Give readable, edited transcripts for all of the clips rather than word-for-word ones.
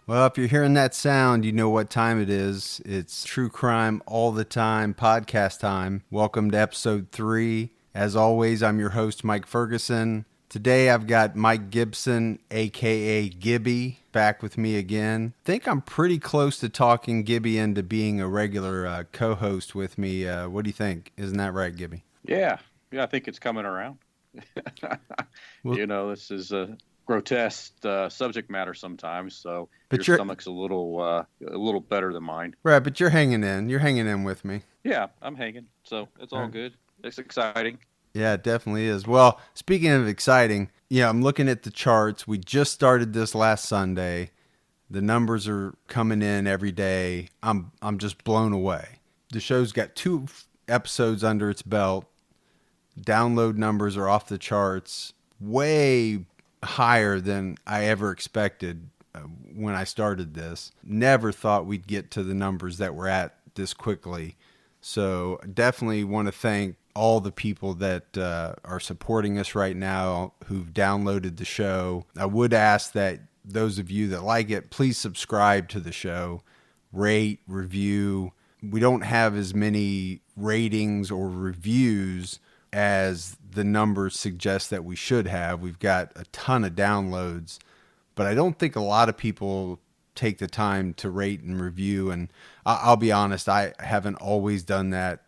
Well, if you're hearing that sound, you know what time it is. It's True Crime All the Time podcast time. Welcome to episode 3. As always, I'm your host, Mike Ferguson. Today, I've got Mike Gibson, a.k.a. Gibby, back with me again. I think I'm pretty close to talking Gibby into being a regular co-host with me. What do you think? Isn't that right, Gibby? Yeah, I think it's coming around. Well, This is a grotesque subject matter sometimes, so but your stomach's a little better than mine. Right, but you're hanging in. You're hanging in with me. Yeah, I'm hanging, so it's all good. It's exciting. Yeah, it definitely is. Well, speaking of exciting, I'm looking at the charts. We just started this last Sunday. The numbers are coming in every day. I'm just blown away. The show's got 2 episodes under its belt. Download numbers are off the charts, way higher than I ever expected when I started this. Never thought we'd get to the numbers that we're at this quickly. So definitely want to thank all the people that are supporting us right now who've downloaded the show. I would ask that those of you that like it, please subscribe to the show, rate, review. We don't have as many ratings or reviews as the numbers suggest that we should have. We've got a ton of downloads, but I don't think a lot of people take the time to rate and review. And I'll be honest, I haven't always done that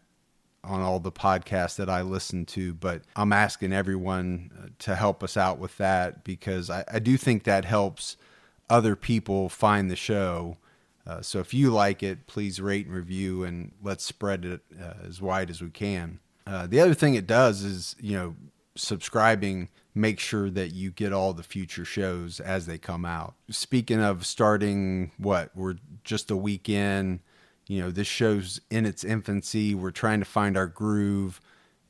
on all the podcasts that I listen to, but I'm asking everyone to help us out with that because I do think that helps other people find the show. So if you like it, please rate and review and let's spread it as wide as we can. The other thing it does is, subscribing, make sure that you get all the future shows as they come out. Speaking of starting, we're just a week in. This show's in its infancy. We're trying to find our groove,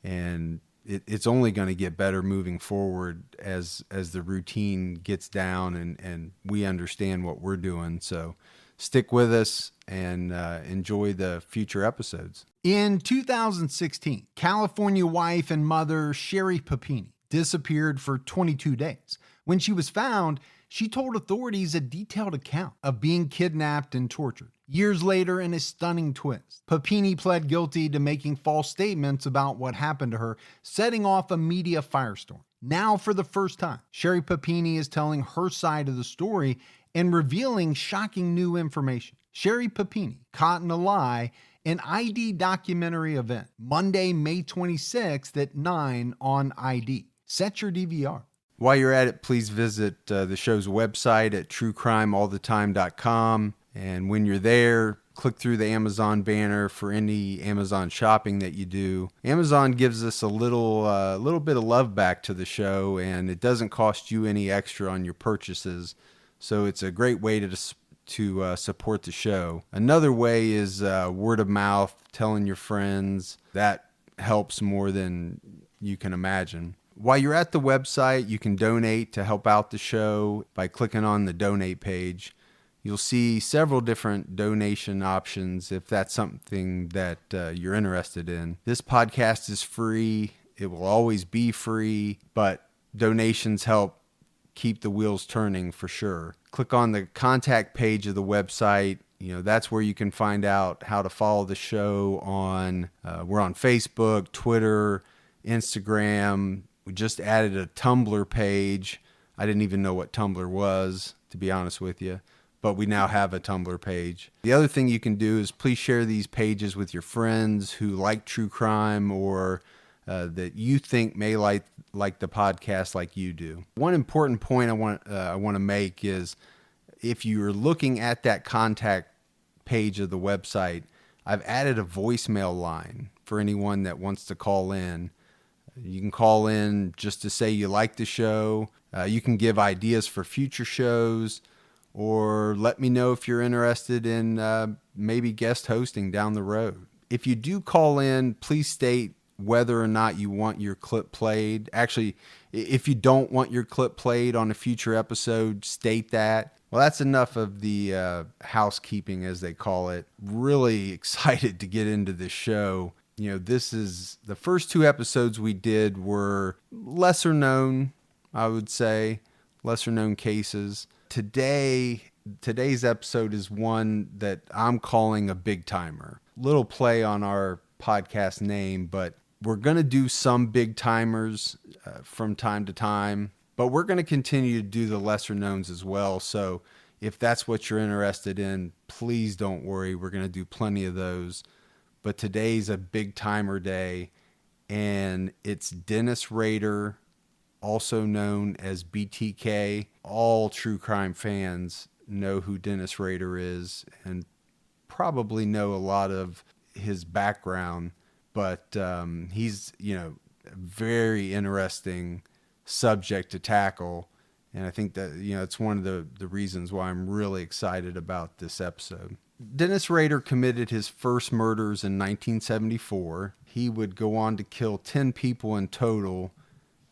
and it's only going to get better moving forward as the routine gets down and we understand what we're doing. So stick with us and enjoy the future episodes. In 2016, California wife and mother Sherry Papini disappeared for 22 days. When she was found, she told authorities a detailed account of being kidnapped and tortured. Years later, in a stunning twist, Papini pled guilty to making false statements about what happened to her, setting off a media firestorm. Now, for the first time, Sherry Papini is telling her side of the story and revealing shocking new information. Sherry Papini, Caught in a Lie, an ID documentary event, Monday, May 26th at 9 on ID. Set your DVR. While you're at it, please visit the show's website at truecrimeallthetime.com. And when you're there, click through the Amazon banner for any Amazon shopping that you do. Amazon gives us a little bit of love back to the show, and it doesn't cost you any extra on your purchases. So it's a great way to support the show. Another way is word of mouth, telling your friends. That helps more than you can imagine. While you're at the website, you can donate to help out the show by clicking on the donate page. You'll see several different donation options if that's something that you're interested in. This podcast is free. It will always be free, but donations help keep the wheels turning for sure. Click on the contact page of the website. That's where you can find out how to follow the show on. We're on Facebook, Twitter, Instagram. We just added a Tumblr page. I didn't even know what Tumblr was, to be honest with you, but we now have a Tumblr page. The other thing you can do is please share these pages with your friends who like true crime or that you think may like the podcast like you do. One important point I want to make is if you're looking at that contact page of the website, I've added a voicemail line for anyone that wants to call in. You can call in just to say you like the show. You can give ideas for future shows, or let me know if you're interested in maybe guest hosting down the road. If you do call in, please state whether or not you want your clip played. Actually, if you don't want your clip played on a future episode, state that. Well, that's enough of the housekeeping, as they call it. Really excited to get into this show. This is the first 2 episodes we did were lesser known, I would say, lesser known cases. Today, today's episode is one that I'm calling a big timer. Little play on our podcast name, but we're going to do some big timers from time to time, but we're going to continue to do the lesser knowns as well. So if that's what you're interested in, please don't worry. We're going to do plenty of those. But today's a big timer day, and it's Dennis Rader, also known as BTK. All true crime fans know who Dennis Rader is and probably know a lot of his background, but he's, a very interesting subject to tackle. And I think that, it's one of the reasons why I'm really excited about this episode. Dennis Rader committed his first murders in 1974. He would go on to kill 10 people in total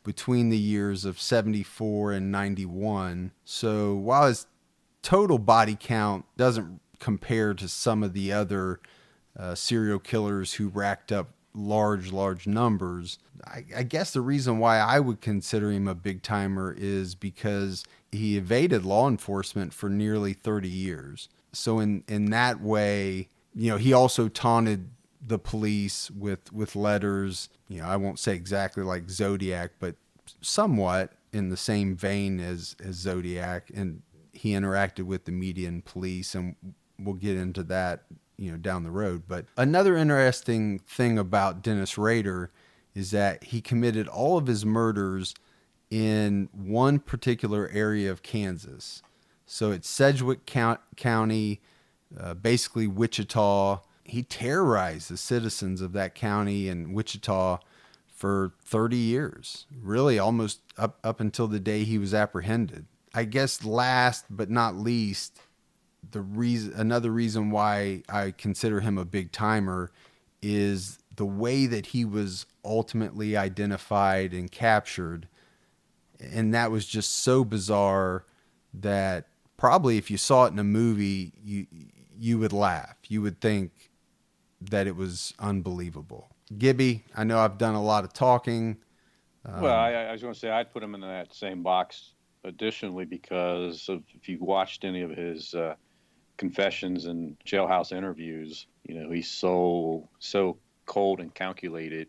between the years of 74 and 91. So while his total body count doesn't compare to some of the other serial killers who racked up large numbers, I guess the reason why I would consider him a big timer is because he evaded law enforcement for nearly 30 years. So in that way, he also taunted the police with letters. I won't say exactly like Zodiac, but somewhat in the same vein as Zodiac. And he interacted with the media and police, and we'll get into that, down the road. But another interesting thing about Dennis Rader is that he committed all of his murders in one particular area of Kansas. So it's Sedgwick County, basically Wichita. He terrorized the citizens of that county and Wichita for 30 years, really almost up until the day he was apprehended. I guess last but not least, another reason why I consider him a big timer is the way that he was ultimately identified and captured. And that was just so bizarre that probably if you saw it in a movie, you would laugh. You would think that it was unbelievable. Gibby, I know I've done a lot of talking. Well, I was going to say I'd put him in that same box additionally because if you watched any of his confessions and jailhouse interviews, he's so cold and calculated,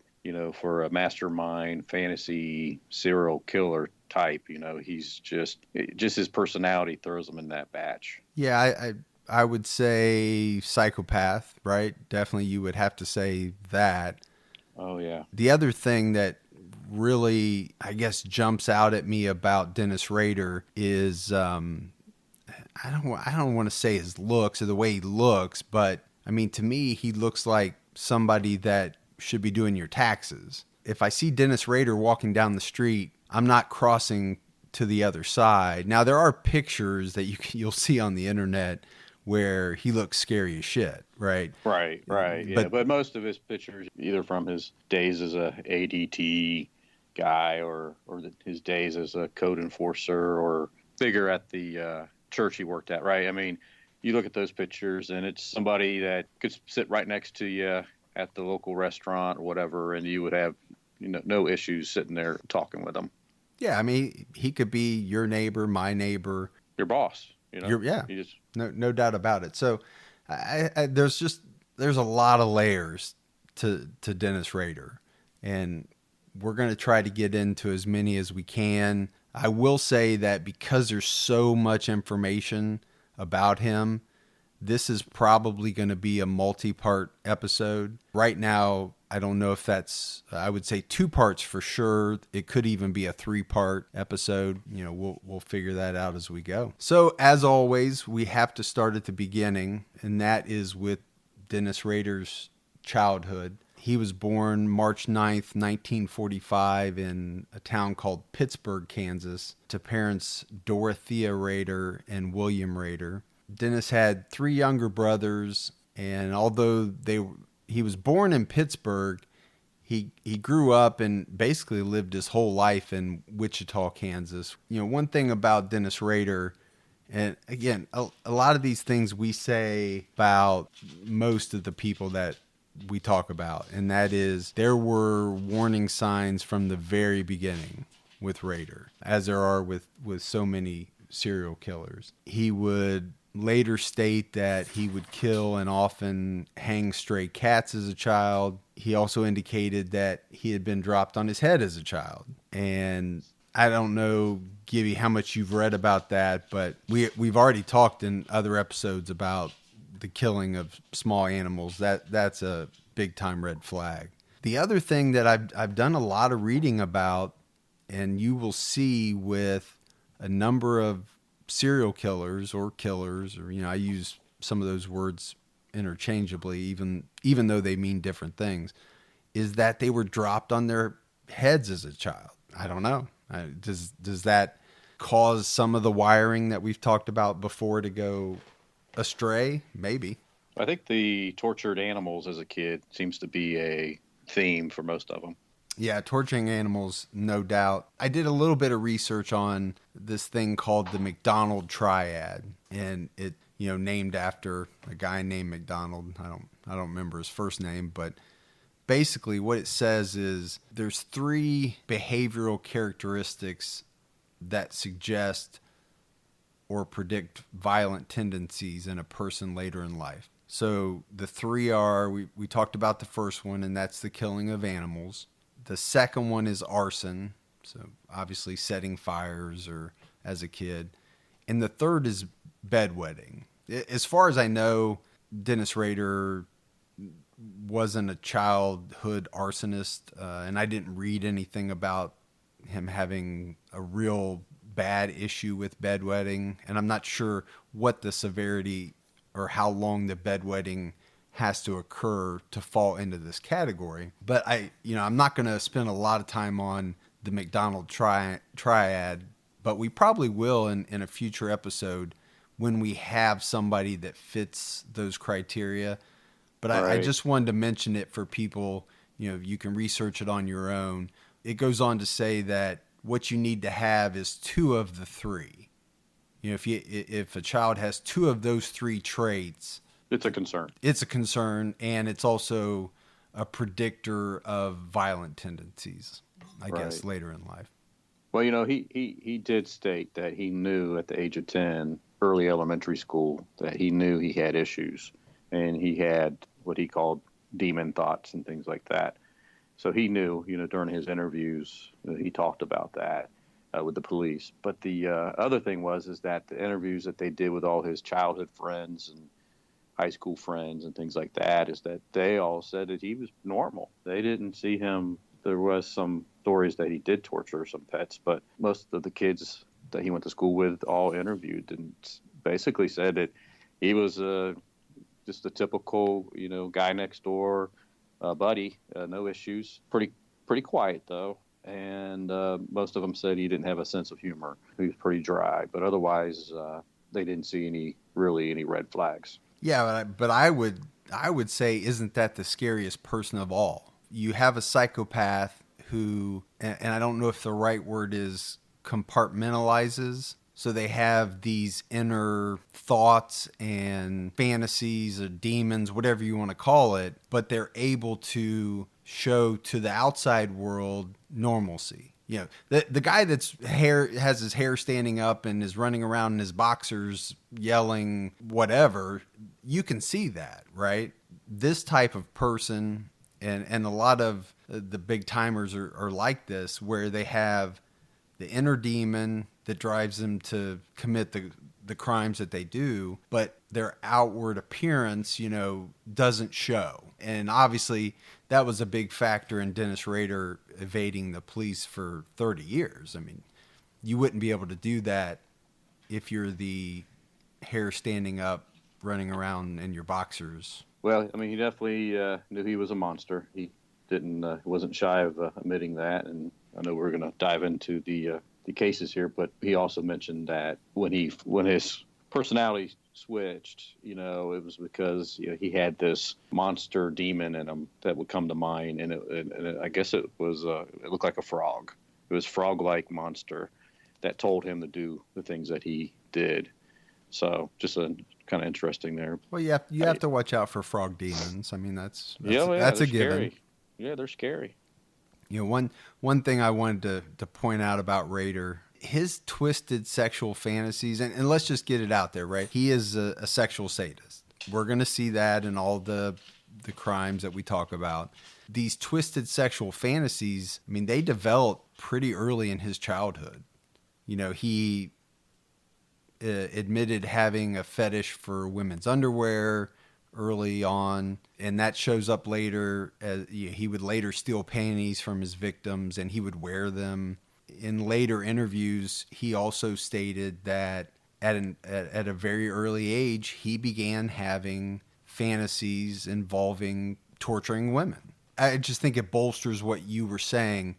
for a mastermind fantasy serial killer type. He's just his personality throws him in that batch. Yeah, I would say psychopath, right? Definitely you would have to say that. Oh, yeah. The other thing that really, I guess, jumps out at me about Dennis Rader is I don't want to say his looks or the way he looks, but I mean, to me, he looks like somebody that should be doing your taxes. If I see Dennis Rader walking down the street, I'm not crossing to the other side. Now, there are pictures that you'll see on the internet where he looks scary as shit, right? Right, yeah. But most of his pictures, either from his days as a ADT guy or his days as a code enforcer or bigger at the church he worked at, right? I mean, you look at those pictures and it's somebody that could sit right next to you at the local restaurant or whatever, and you would have no issues sitting there talking with him. Yeah, I mean, he could be your neighbor, my neighbor, your boss. Yeah, no doubt about it. So there's a lot of layers to Dennis Rader, and we're going to try to get into as many as we can. I will say that because there's so much information about him, this is probably going to be a multi-part episode. Right now, I don't know if that's, I would say 2 parts for sure. It could even be a 3-part episode. We'll figure that out as we go. So as always, we have to start at the beginning, and that is with Dennis Rader's childhood. He was born March 9th, 1945 in a town called Pittsburgh, Kansas, to parents Dorothea Rader and William Rader. Dennis had 3 younger brothers, and although he was born in Pittsburgh, he grew up and basically lived his whole life in Wichita, Kansas. One thing about Dennis Rader, and again, a lot of these things we say about most of the people that we talk about, and that is there were warning signs from the very beginning with Rader, as there are with so many serial killers. He would later state that he would kill and often hang stray cats as a child. He also indicated that he had been dropped on his head as a child. And I don't know, Gibby, how much you've read about that, but we've already talked in other episodes about the killing of small animals. That's a big time red flag. The other thing that I've done a lot of reading about, and you will see with a number of serial killers, or I use some of those words interchangeably, even though they mean different things, is that they were dropped on their heads as a child. I don't know. Does that cause some of the wiring that we've talked about before to go astray? Maybe. I think the tortured animals as a kid seems to be a theme for most of them. Yeah, torturing animals, no doubt. I did a little bit of research on this thing called the McDonald Triad, and it, named after a guy named McDonald. I don't remember his first name, but basically what it says is there's 3 behavioral characteristics that suggest or predict violent tendencies in a person later in life. So the 3 are, we talked about the first one, and that's the killing of animals. The second one is arson, so obviously setting fires or as a kid. And the third is bedwetting. As far as I know, Dennis Rader wasn't a childhood arsonist, and I didn't read anything about him having a real bad issue with bedwetting. And I'm not sure what the severity or how long the bedwetting has to occur to fall into this category. But I'm not going to spend a lot of time on the McDonald triad, but we probably will in a future episode when we have somebody that fits those criteria. But I just wanted to mention it for people. You can research it on your own. It goes on to say that what you need to have is 2 of the 3. If a child has 2 of those 3 traits, it's a concern. It's a concern, and it's also a predictor of violent tendencies, I guess, later in life. Well, he did state that he knew at the age of 10, early elementary school, that he knew he had issues, and he had what he called demon thoughts and things like that. So he knew, during his interviews, he talked about that with the police. But the other thing is that the interviews that they did with all his childhood friends and high school friends and things like that, is that they all said that he was normal. They didn't see him. There was some stories that he did torture some pets, but most of the kids that he went to school with all interviewed and basically said that he was just a typical, guy next door, buddy, no issues. Pretty quiet though, and most of them said he didn't have a sense of humor. He was pretty dry, but otherwise they didn't see any red flags. Yeah, but I would say, isn't that the scariest person of all? You have a psychopath who, and I don't know if the right word is compartmentalizes. So they have these inner thoughts and fantasies or demons, whatever you want to call it, but they're able to show to the outside world normalcy. The guy has his hair standing up and is running around in his boxers yelling whatever, you can see that, right? This type of person, and a lot of the big timers are like this, where they have the inner demon that drives them to commit the crimes that they do, but their outward appearance, doesn't show. And obviously that was a big factor in Dennis Rader evading the police for 30 years. I mean, you wouldn't be able to do that if you're the hair standing up, running around in your boxers. Well, I mean, he definitely knew he was a monster. He wasn't shy of admitting that. And I know we're going to dive into the cases here, but he also mentioned that when his personality switched, it was because he had this monster demon in him that would come to mind, and I guess it looked like a frog. It was frog-like monster that told him to do the things that he did. So just a kind of interesting there. Well, you have to watch out for frog demons. I mean, that's a given. Scary. Yeah, they're scary. One thing I wanted to point out about Rader, his twisted sexual fantasies, and let's just get it out there, right? He is a sexual sadist. We're going to see that in all the crimes that we talk about. These twisted sexual fantasies, I mean, they developed pretty early in his childhood. You know, he admitted having a fetish for women's underwear early on, and that shows up later. As he would later steal panties from his victims, and he would wear them. In later interviews, he also stated that at a very early age, he began having fantasies involving torturing women. I just think it bolsters what you were saying.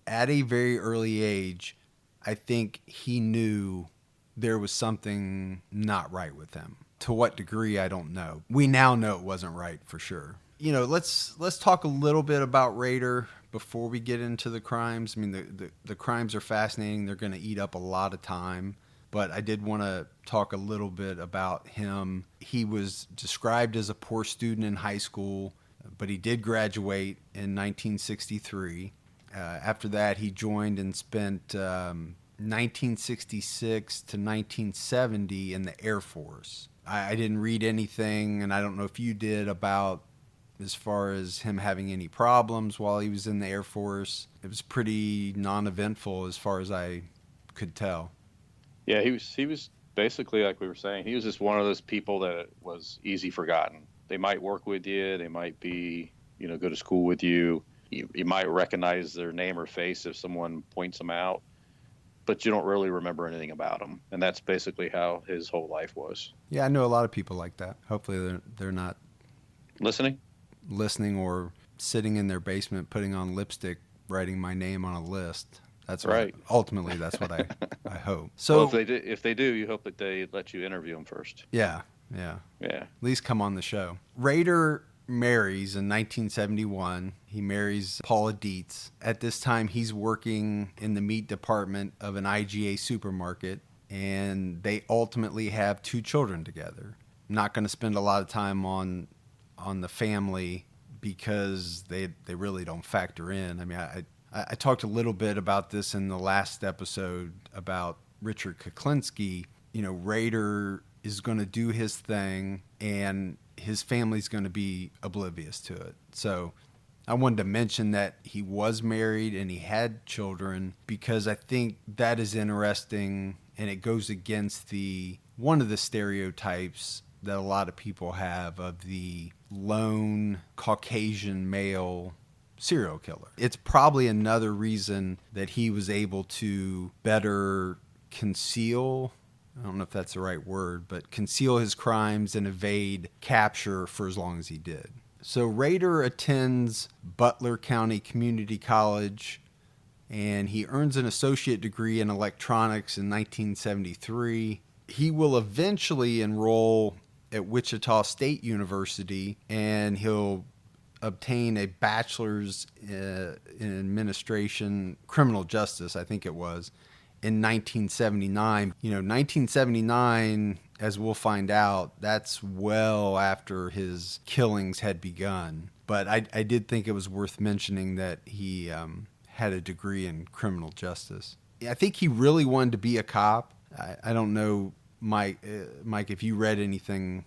At a very early age, I think he knew there was something not right with him. To what degree, I don't know. We now know it wasn't right for sure. You know, let's talk a little bit about Rader before we get into the crimes. I mean, the crimes are fascinating. They're going to eat up a lot of time. But I did want to talk a little bit about him. He was described as a poor student in high school, but he did graduate in 1963. After that, he joined and spent 1966 to 1970 in the Air Force. I didn't read anything, and I don't know if you did, about as far as him having any problems while he was in the Air Force. It was pretty non-eventful as far as I could tell. Yeah, he was basically, like we were saying, he was just one of those people that was easy forgotten. They might work with you, they might be, go to school with you. You might recognize their name or face if someone points them out, but you don't really remember anything about them. And that's basically how his whole life was. Yeah, I know a lot of people like that. Hopefully they're not listening or sitting in their basement putting on lipstick, writing my name on a list. That's right. Ultimately, that's what I hope. So well, if they do, you hope that they let you interview them first. Yeah. At least come on the show. Rader marries in 1971. He marries Paula Dietz. At this time, he's working in the meat department of an IGA supermarket, and they ultimately have 2 children together. I'm not going to spend a lot of time on the family because they really don't factor in. I mean, I talked a little bit about this in the last episode about Richard Kuklinski. Rader is going to do his thing, and his family's going to be oblivious to it. So I wanted to mention that he was married and he had children because I think that is interesting, and it goes against one of the stereotypes that a lot of people have of the lone Caucasian male serial killer. It's probably another reason that he was able to better conceal, I don't know if that's the right word, but conceal his crimes and evade capture for as long as he did. So Rader attends Butler County Community College, and he earns an associate degree in electronics in 1973. He will eventually enroll at Wichita State University, and he'll obtain a bachelor's in administration, criminal justice, I think it was, in 1979. 1979, as we'll find out, that's well after his killings had begun. But I did think it was worth mentioning that he had a degree in criminal justice. I think he really wanted to be a cop. I don't know, Mike, if you read anything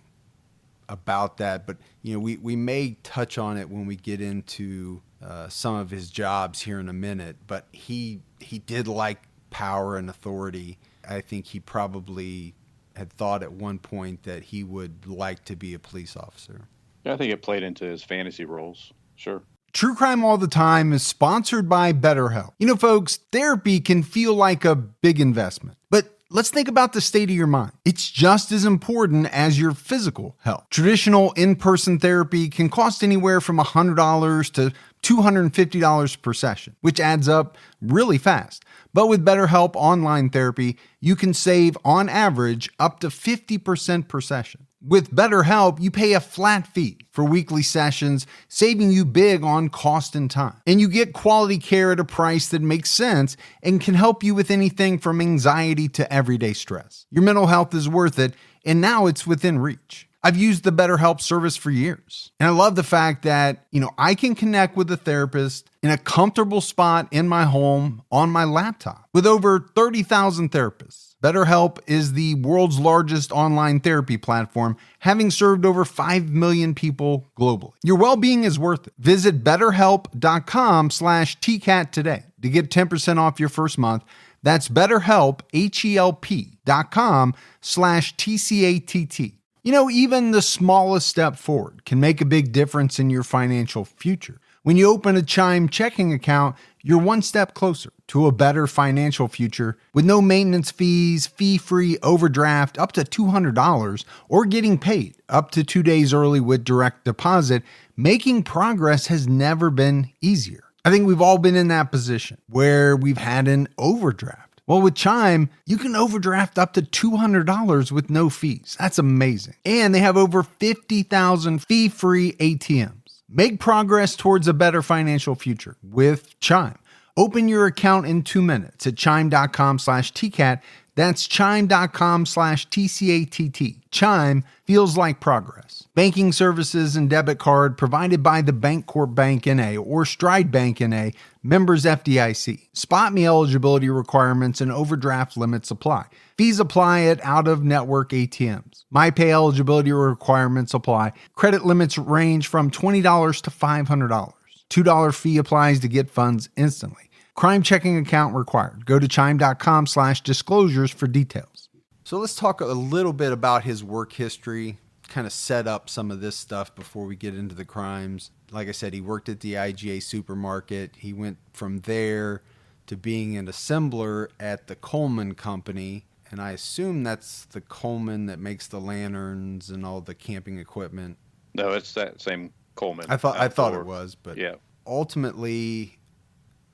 about that, but we may touch on it when we get into some of his jobs here in a minute. But he did like power and authority. I think he probably had thought at one point that he would like to be a police officer. Yeah, I think it played into his fantasy roles. Sure. True Crime All the Time is sponsored by BetterHelp. Folks, therapy can feel like a big investment, but let's think about the state of your mind. It's just as important as your physical health. Traditional in-person therapy can cost anywhere from $100 to $250 per session, which adds up really fast. But with BetterHelp Online Therapy, you can save, on average, up to 50% per session. With BetterHelp, you pay a flat fee for weekly sessions, saving you big on cost and time. And you get quality care at a price that makes sense and can help you with anything from anxiety to everyday stress. Your mental health is worth it, and now it's within reach. I've used the BetterHelp service for years, and I love the fact that, I can connect with a therapist in a comfortable spot in my home on my laptop. With over 30,000 therapists, BetterHelp is the world's largest online therapy platform, having served over 5 million people globally. Your well-being is worth it. Visit betterhelp.com/TCAT today to get 10% off your first month. That's BetterHelp, HELP.com/TCATT. You know, even the smallest step forward can make a big difference in your financial future. When you open a Chime checking account, you're one step closer to a better financial future with no maintenance fees, fee-free overdraft up to $200, or getting paid up to 2 days early with direct deposit. Making progress has never been easier. I think we've all been in that position where we've had an overdraft. Well, with Chime, you can overdraft up to $200 with no fees. That's amazing. And they have over 50,000 fee-free ATMs. Make progress towards a better financial future with Chime. Open your account in 2 minutes at chime.com/TCAT. That's chime.com/TCATT. Chime feels like progress. Banking services and debit card provided by the Bancorp Bank N.A. or Stride Bank N.A., members FDIC. Spot me eligibility requirements and overdraft limits apply. Fees apply at out-of-network ATMs. MyPay eligibility requirements apply. Credit limits range from $20 to $500. $2 fee applies to get funds instantly. Crime checking account required. Go to chime.com/disclosures for details. So let's talk a little bit about his work history, kind of set up some of this stuff before we get into the crimes. Like I said, he worked at the IGA supermarket. He went from there to being an assembler at the Coleman Company. And I assume that's the Coleman that makes the lanterns and all the camping equipment. No, it's that same Coleman. I thought it was, but yeah. Ultimately,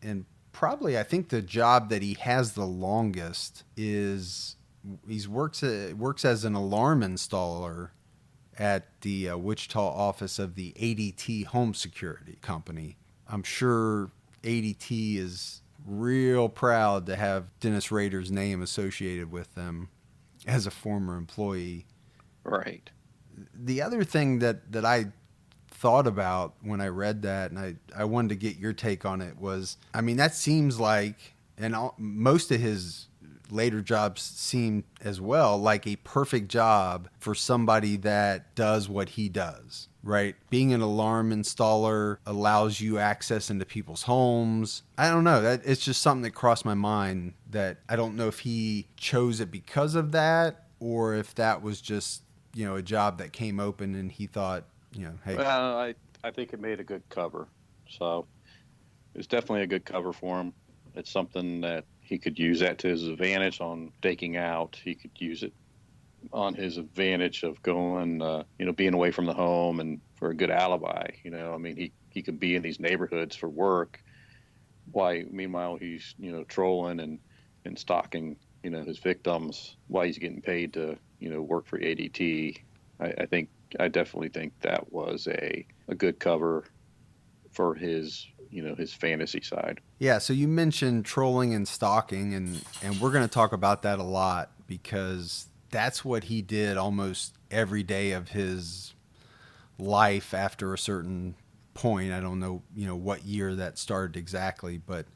and probably I think the job that he has the longest is he works as an alarm installer at the Wichita office of the ADT Home Security Company. I'm sure ADT is real proud to have Dennis Rader's name associated with them as a former employee. Right. The other thing that I thought about when I read that, and I wanted to get your take on it, was, I mean, that seems like, and most of his later jobs seem as well, like a perfect job for somebody that does what he does, right? Being an alarm installer allows you access into people's homes. I don't know, that it's just something that crossed my mind, that I don't know if he chose it because of that, or if that was just, you know, a job that came open and he thought, you know, hey. Well, I think it made a good cover. So it was definitely a good cover for him. It's something that he could use that to his advantage on staking out. He could use it on his advantage of going, being away from the home and for a good alibi. You know, I mean, he could be in these neighborhoods for work. Why, meanwhile, he's, trolling and stalking, his victims while he's getting paid to, work for ADT. I definitely think that was a good cover for his, his fantasy side. Yeah, so you mentioned trolling and stalking, and we're going to talk about that a lot because that's what he did almost every day of his life after a certain point. I don't know, what year that started exactly, but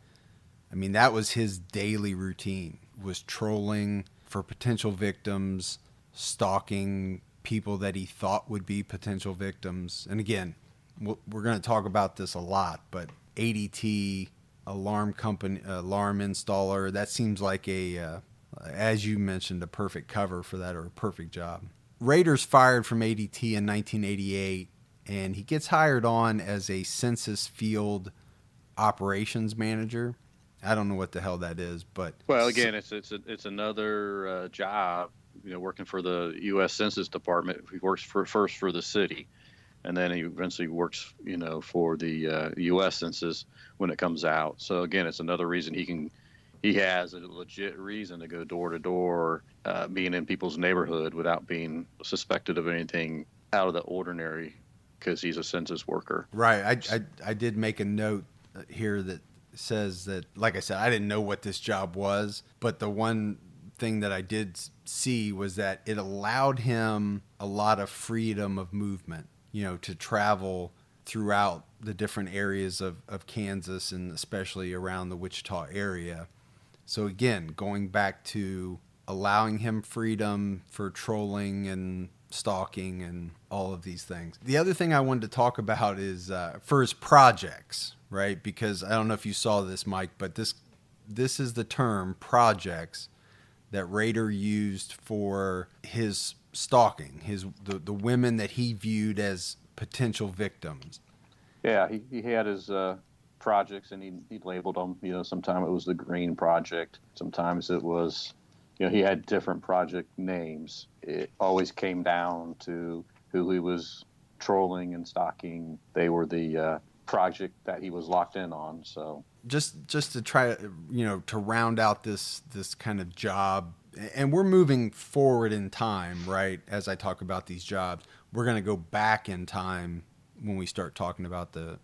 I mean, that was his daily routine, was trolling for potential victims, stalking people that he thought would be potential victims. And again, we're going to talk about this a lot, but ADT, alarm company, alarm installer, that seems like as you mentioned, a perfect cover for that, or a perfect job. Rader's fired from ADT in 1988, and he gets hired on as a census field operations manager. I don't know what the hell that is, but well, again, it's another job. Working for the U.S. Census Department. He works first for the city, and then he eventually works, for the U.S. Census when it comes out. So again, it's another reason he has a legit reason to go door to door, being in people's neighborhood without being suspected of anything out of the ordinary, because he's a census worker. Right. I did make a note here that says that, like I said, I didn't know what this job was, but the one thing that I did see was that it allowed him a lot of freedom of movement, to travel throughout the different areas of Kansas and especially around the Wichita area. So again, going back to allowing him freedom for trolling and stalking and all of these things. The other thing I wanted to talk about is for his projects, right? Because I don't know if you saw this, Mike, but this is the term projects that Rader used for his stalking, the women that he viewed as potential victims. Yeah, he had his projects, and he labeled them. Sometimes it was the Green Project. Sometimes it was, he had different project names. It always came down to who he was trolling and stalking. They were the project that he was locked in on. So just to try to round out this kind of job, and we're moving forward in time, right? As I talk about these jobs, we're going to go back in time when we start talking about the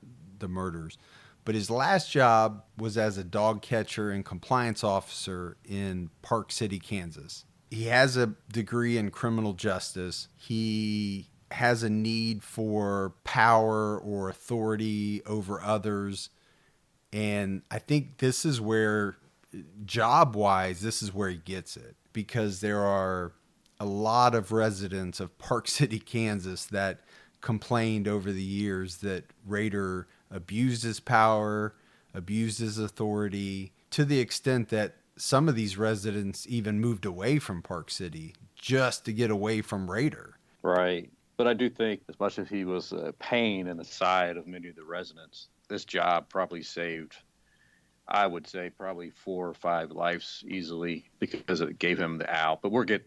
murders. But his last job was as a dog catcher and compliance officer in Park City, Kansas. He has a degree in criminal justice. He has a need for power or authority over others. And I think this is where, job-wise, this is where he gets it. Because there are a lot of residents of Park City, Kansas that complained over the years that Rader abused his power, abused his authority, to the extent that some of these residents even moved away from Park City just to get away from Rader. Right. But I do think, as much as he was a pain in the side of many of the residents, this job probably saved, I would say, probably 4 or 5 lives easily, because it gave him the out. But we're get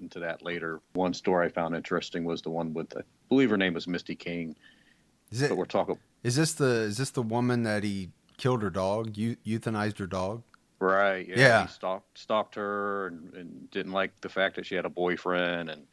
into that later. One story I found interesting was the one with, I believe her name was Misty King. Is we're talking. Is this the woman that he killed her dog, euthanized her dog? Right. Yeah. He stalked her and didn't like the fact that she had a boyfriend, and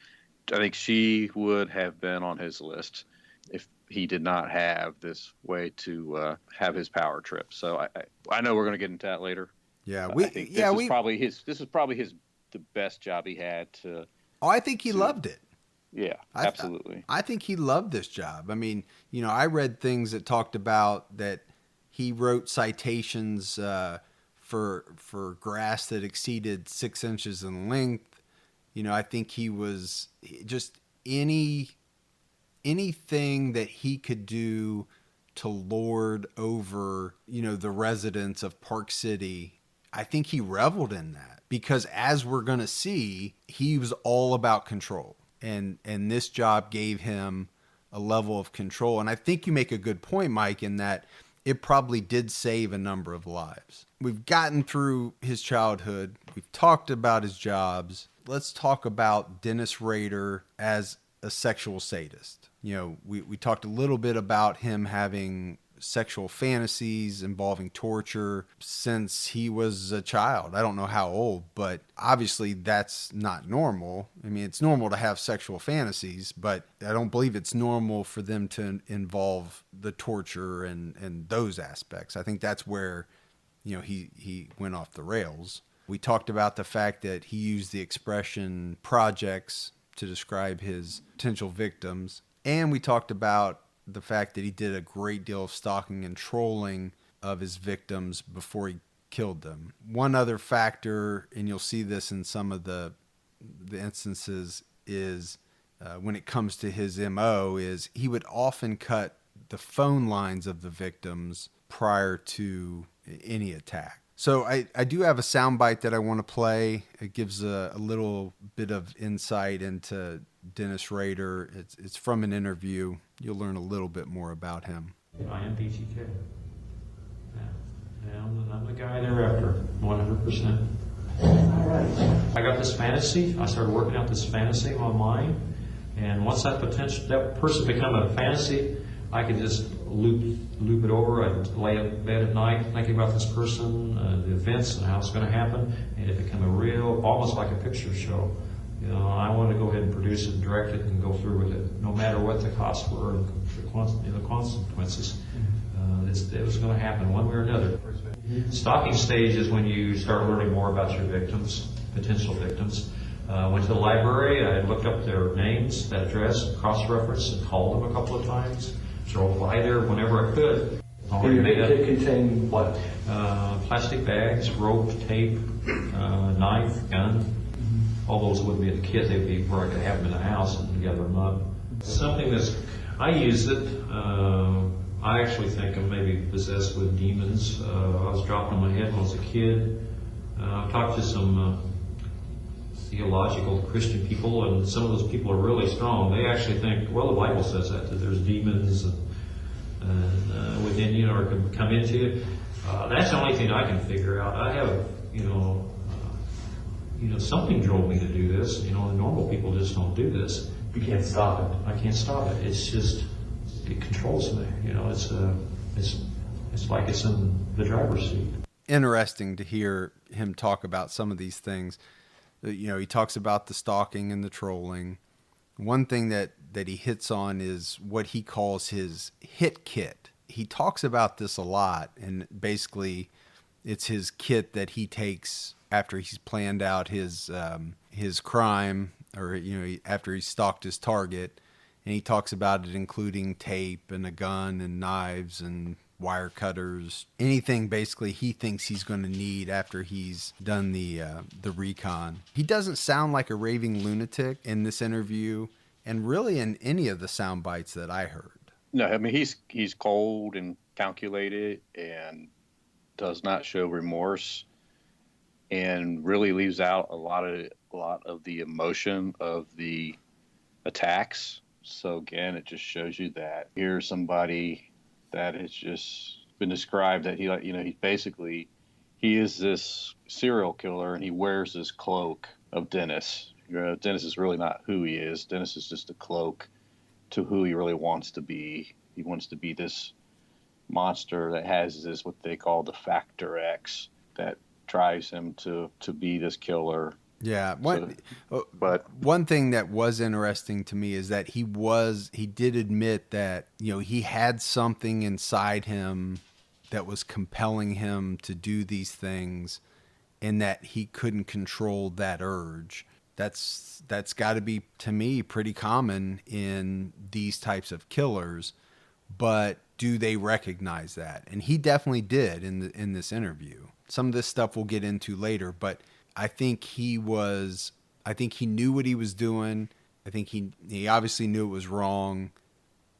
I think she would have been on his list if he did not have this way to have his power trip. So I know we're going to get into that later. Yeah, this is probably the best job he had to. Oh, I think he loved it. Yeah, absolutely. I think he loved this job. I mean, I read things that talked about that he wrote citations for grass that exceeded 6 inches in length. I think he was just anything that he could do to lord over, the residents of Park City. I think he reveled in that, because as we're going to see, he was all about control. And this job gave him a level of control. And I think you make a good point, Mike, in that it probably did save a number of lives. We've gotten through his childhood. We've talked about his jobs. Let's talk about Dennis Rader as a sexual sadist. We talked a little bit about him having sexual fantasies involving torture since he was a child. I don't know how old, but obviously that's not normal. I mean, it's normal to have sexual fantasies, but I don't believe it's normal for them to involve the torture and those aspects. I think that's where, he went off the rails. We talked about the fact that he used the expression projects to describe his potential victims. And we talked about the fact that he did a great deal of stalking and trolling of his victims before he killed them. One other factor, and you'll see this in some of the instances, is when it comes to his MO, is he would often cut the phone lines of the victims prior to any attack. So I do have a soundbite that I want to play. It gives a little bit of insight into Dennis Rader. It's from an interview. You'll learn a little bit more about him. I am BTK. Yeah. And I'm the guy they're after, 100%. All right. I got this fantasy. I started working out this fantasy in my mind. And once that person become a fantasy, I could just loop it over. I'd lay in bed at night thinking about this person, the events and how it's going to happen, and it became a real, almost like a picture show. I wanted to go ahead and produce it and direct it and go through with it, no matter what the costs were and the consequences. It was going to happen one way or another. Stalking stage is when you start learning more about your victims, potential victims. Went to the library. I looked up their names, that address, cross-referenced, and called them a couple of times. drove by there whenever I could. And your kit contained what? Plastic bags, rope, tape, knife, gun. All those wouldn't be in the kit. They'd be where I could have them in the house and gather them up. Something I use it. I actually think I'm maybe possessed with demons. I was dropping on my head when I was a kid. I talked to some theological Christian people, and some of those people are really strong. They actually think, well, the Bible says that there's demons and within you or can come into you. That's the only thing I can figure out. I have, something drove me to do this. The normal people just don't do this. You can't stop it. I can't stop it. It's just, it controls me. It's like it's in the driver's seat. Interesting to hear him talk about some of these things. He talks about the stalking and the trolling. One thing that he hits on is what he calls his hit kit. He talks about this a lot, and basically it's his kit that he takes after he's planned out his crime, or after he's stalked his target, and he talks about it including tape and a gun and knives and wire cutters, anything basically he thinks he's going to need after he's done the recon. He doesn't sound like a raving lunatic in this interview, and really in any of the sound bites that I heard. No, I mean he's cold and calculated and does not show remorse, and really leaves out a lot of the emotion of the attacks. So again, it just shows you that here's somebody that has just been described that he is this serial killer, and he wears this cloak of Dennis. Dennis is really not who he is. Dennis is just a cloak to who he really wants to be. He wants to be this monster that has this, what they call the Factor X, that drives him to be this killer. Yeah. One thing that was interesting to me is that he did admit that, he had something inside him that was compelling him to do these things, and that he couldn't control that urge. That's got to be, to me, pretty common in these types of killers, but do they recognize that? And he definitely did in this interview. Some of this stuff we'll get into later, but I think he knew what he was doing. I think he obviously knew it was wrong,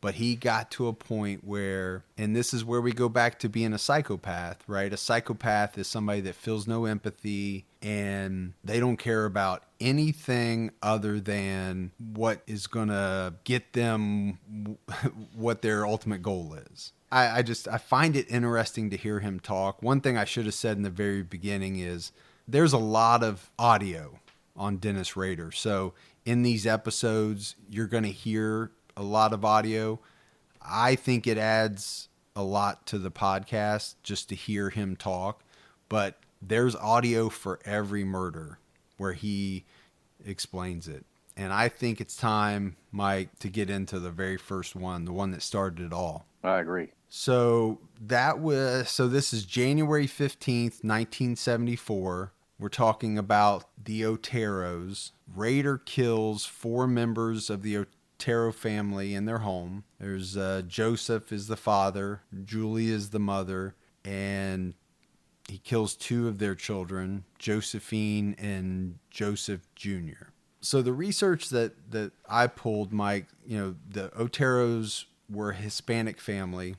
but he got to a point where, and this is where we go back to being a psychopath, right? A psychopath is somebody that feels no empathy, and they don't care about anything other than what is going to get them what their ultimate goal is. I find it interesting to hear him talk. One thing I should have said in the very beginning is there's a lot of audio on Dennis Rader. So in these episodes, you're going to hear a lot of audio. I think it adds a lot to the podcast just to hear him talk, but there's audio for every murder where he explains it. And I think it's time, Mike, to get into the very first one, the one that started it all. I agree. So this is January 15th, 1974. We're talking about the Oteros. Rader kills 4 members of the Otero family in their home. There's Joseph is the father, Julie is the mother, and he kills 2 of their children, Josephine and Joseph Jr. So the research that I pulled, Mike, the Oteros were a Hispanic family.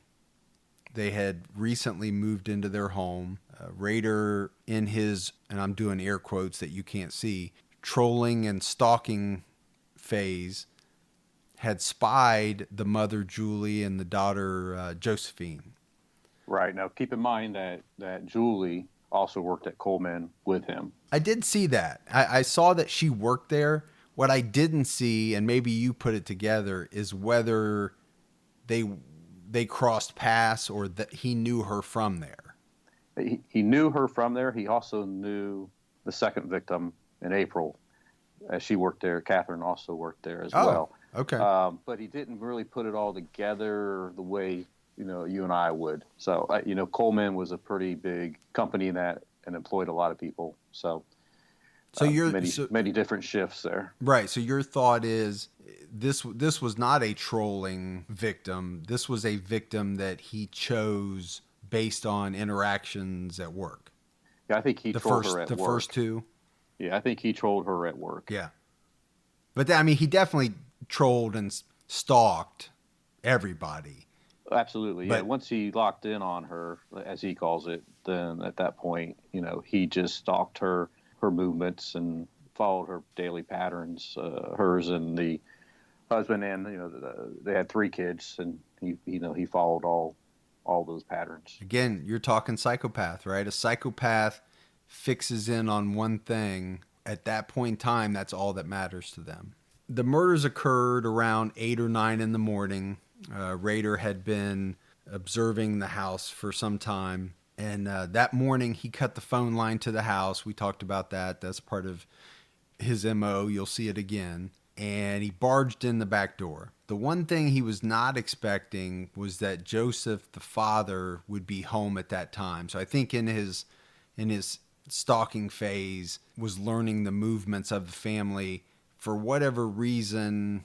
They had recently moved into their home. Rader, in his, and I'm doing air quotes that you can't see, trolling and stalking phase, had spied the mother Julie and the daughter Josephine. Right. Now, keep in mind that Julie also worked at Coleman with him. I did see that. I saw that she worked there. What I didn't see, and maybe you put it together, is whether they crossed paths or that he knew her from there. He knew her from there. He also knew the second victim in April, as she worked there. Catherine also worked there as well. Okay. But he didn't really put it all together the way you and I would. So Coleman was a pretty big company and employed a lot of people. So So many different shifts there. right. So your thought is this was not a trolling victim. This was a victim that he chose based on interactions at work. Yeah, I think he trolled her at The work. first two. Yeah, I think he trolled her at work. Yeah. But I mean, he definitely trolled and stalked everybody. Absolutely. Yeah. But Once he locked in on her, as he calls it, then at that point, he just stalked her movements and followed her daily patterns, hers and the husband, and they had 3 kids, and he followed all those patterns. again, you're talking psychopath, right? A psychopath fixes in on one thing. At that point in time, that's all that matters to them. The murders occurred around 8 or 9 in the morning. Rader had been observing the house for some time. And that morning, he cut the phone line to the house. We talked about that. That's part of his MO. You'll see it again. And he barged in the back door. The one thing he was not expecting was that Joseph, the father, would be home at that time. So I think in his stalking phase, was learning the movements of the family. For whatever reason,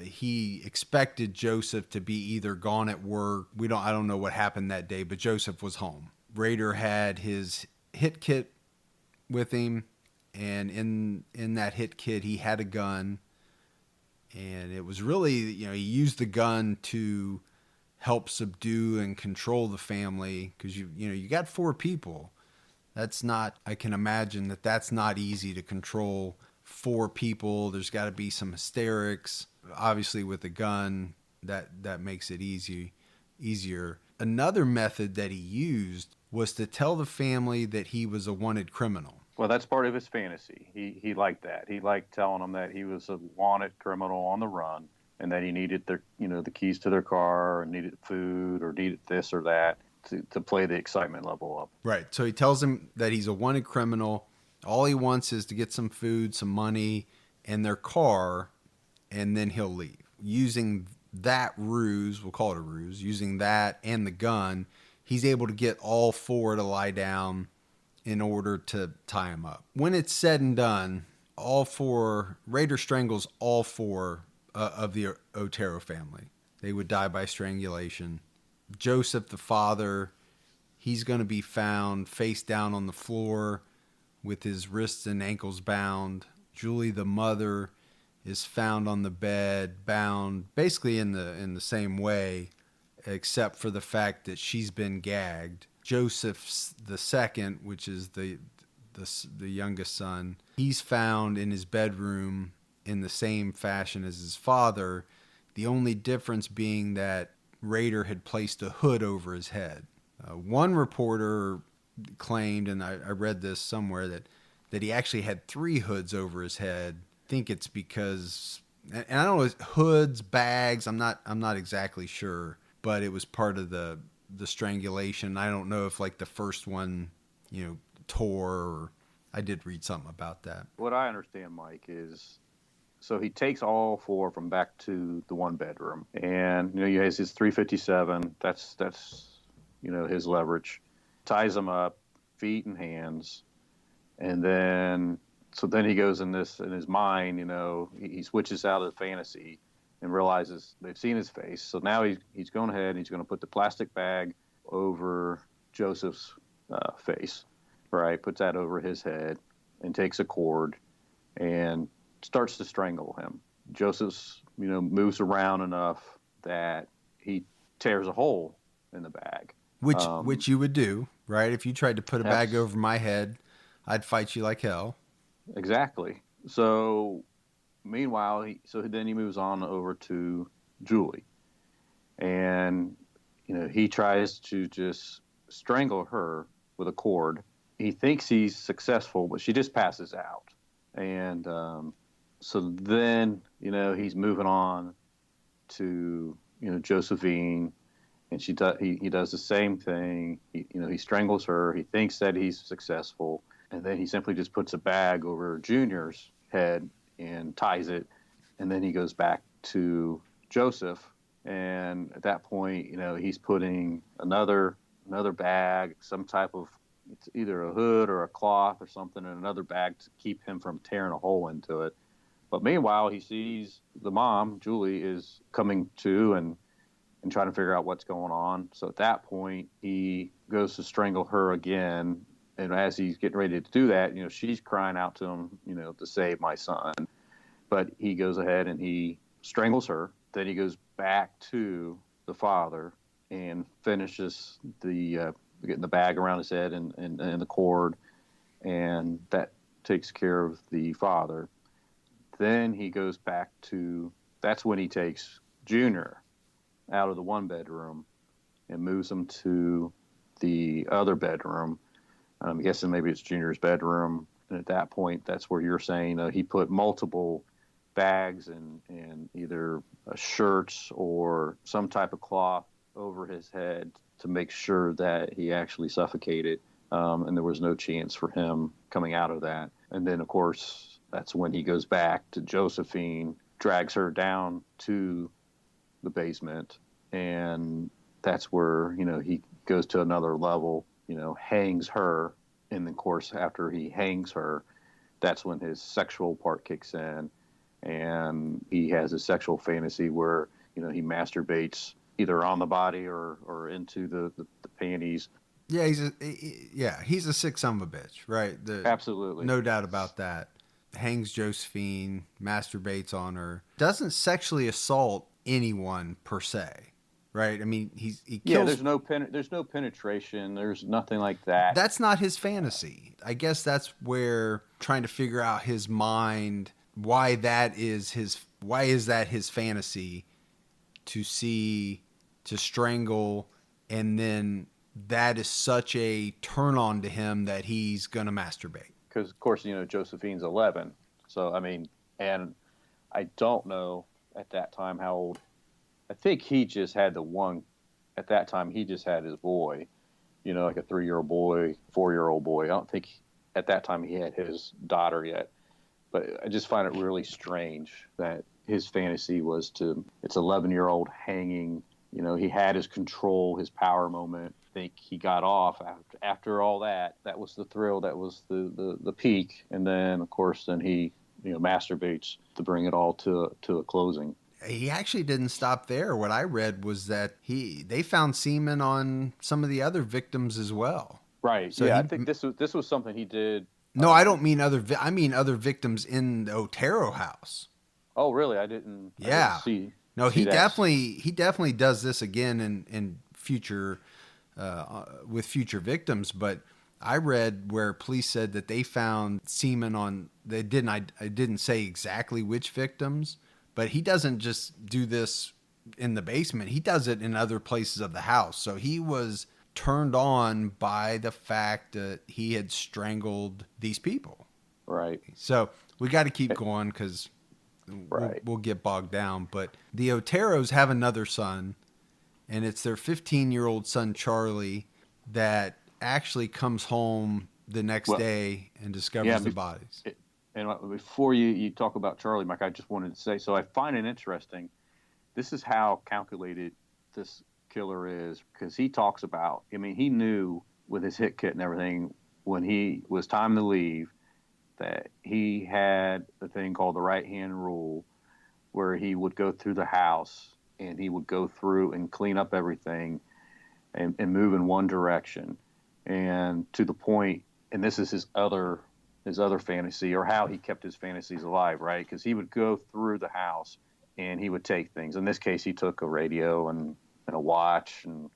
he expected Joseph to be either gone at work. I don't know what happened that day, but Joseph was home. Rader had his hit kit with him, and in that hit kit, he had a gun. And it was really, he used the gun to help subdue and control the family, because you got 4 people. I can imagine that's not easy to control 4 people. There's got to be some hysterics. Obviously with a gun, that makes it easier. Another method that he used was to tell the family that he was a wanted criminal. Well, that's part of his fantasy. He liked that. He liked telling them that he was a wanted criminal on the run, and that he needed the keys to their car, or needed food, or needed this or that to play the excitement level up. Right. So he tells them that he's a wanted criminal. All he wants is to get some food, some money, and their car, and then he'll leave. Using that ruse, we'll call it a ruse, using that and the gun, he's able to get all 4 to lie down in order to tie him up. When it's said and done, Rader strangles all 4 of the Otero family. They would die by strangulation. Joseph, the father, he's going to be found face down on the floor with his wrists and ankles bound. Julie, the mother, is found on the bed, bound, basically in the same way, except for the fact that she's been gagged. Joseph the second, which is the youngest son, he's found in his bedroom in the same fashion as his father. The only difference being that Rader had placed a hood over his head. One reporter claimed, and I read this somewhere, that he actually had 3 hoods over his head. I think it's because, and I don't know, hoods, bags, I'm not exactly sure, but it was part of the strangulation. I don't know if like the first one, tore, or I did read something about that. What I understand, Mike, is so he takes all 4 from back to the 1 bedroom, and he has his 357. That's his leverage. Ties them up, feet and hands, and then he goes in his mind. He switches out of the fantasy and realizes they've seen his face. So now he's going ahead and he's going to put the plastic bag over Joseph's face, right? Puts that over his head and takes a cord and starts to strangle him. Joseph's, moves around enough that he tears a hole in the bag. Which you would do, right? If you tried to put a bag over my head, I'd fight you like hell. Exactly. So meanwhile, then he moves on over to Julie, and he tries to just strangle her with a cord. He thinks he's successful, but she just passes out. And so then he's moving on to Josephine, and he does the same thing. He strangles her. He thinks that he's successful, and then he simply just puts a bag over Junior's head and ties it, and then he goes back to Joseph, and at that point, he's putting another bag, some type of it's either a hood or a cloth or something in another bag to keep him from tearing a hole into it. But meanwhile, he sees the mom, Julie, is coming to and trying to figure out what's going on. So at that point, he goes to strangle her again. And as he's getting ready to do that, she's crying out to him, to save my son. But he goes ahead and he strangles her. Then he goes back to the father and finishes getting the bag around his head and the cord. And that takes care of the father. Then he goes back that's when he takes Junior out of the one bedroom and moves him to the other bedroom. I'm guessing maybe it's Junior's bedroom. And at that point, that's where you're saying he put multiple bags and either shirts or some type of cloth over his head to make sure that he actually suffocated. And there was no chance for him coming out of that. And then, of course, that's when he goes back to Josephine, drags her down to the basement, and that's where he goes to another level, hangs her. And then, of course, after he hangs her, that's when his sexual part kicks in, and he has a sexual fantasy where he masturbates either on the body or into the panties. Yeah, he's a sick son of a bitch, right? Absolutely, no doubt about that. Hangs Josephine, masturbates on her, doesn't sexually assault anyone per se, right? I mean, he kills. Yeah, there's no penetration. There's nothing like that. That's not his fantasy. I guess that's where trying to figure out his mind, why is that his fantasy to strangle, and then that is such a turn on to him that he's gonna masturbate. Because, of course, Josephine's 11. So, I mean, and I don't know at that time how old. I think he just had the one. At that time, he just had his boy, like a 3-year-old boy, 4-year-old boy. I don't think at that time he had his daughter yet. But I just find it really strange that his fantasy was it's 11-year-old hanging. He had his control, his power moment. I think he got off after all that. That was the thrill. That was the peak. And then, of course, he masturbates to bring it all to a closing. He actually didn't stop there. What I read was that they found semen on some of the other victims as well. Right. So yeah, I think this was something he did. No, I don't mean other. I mean other victims in the Otero house. Oh, really? I didn't. Yeah. I didn't see. No, he that. definitely does this again in future with future victims. But I read where police said that they found semen on. They didn't. I didn't say exactly which victims, but he doesn't just do this in the basement. He does it in other places of the house. So he was turned on by the fact that he had strangled these people. Right. So we got to keep going because we'll get bogged down. But the Oteros have another son, and it's their 15-year-old son, Charlie, that actually comes home the next day and discovers the bodies. And before you talk about Charlie, Mike, I just wanted to say, so I find it interesting. This is how calculated this killer is, because he talks about, he knew with his hit kit and everything, when he was time to leave, that he had a thing called the right-hand rule, where he would go through the house and he would go through and clean up everything and move in one direction. And to the point, and this is his other fantasy, or how he kept his fantasies alive, right? Because he would go through the house and he would take things. In this case, he took a radio and a watch and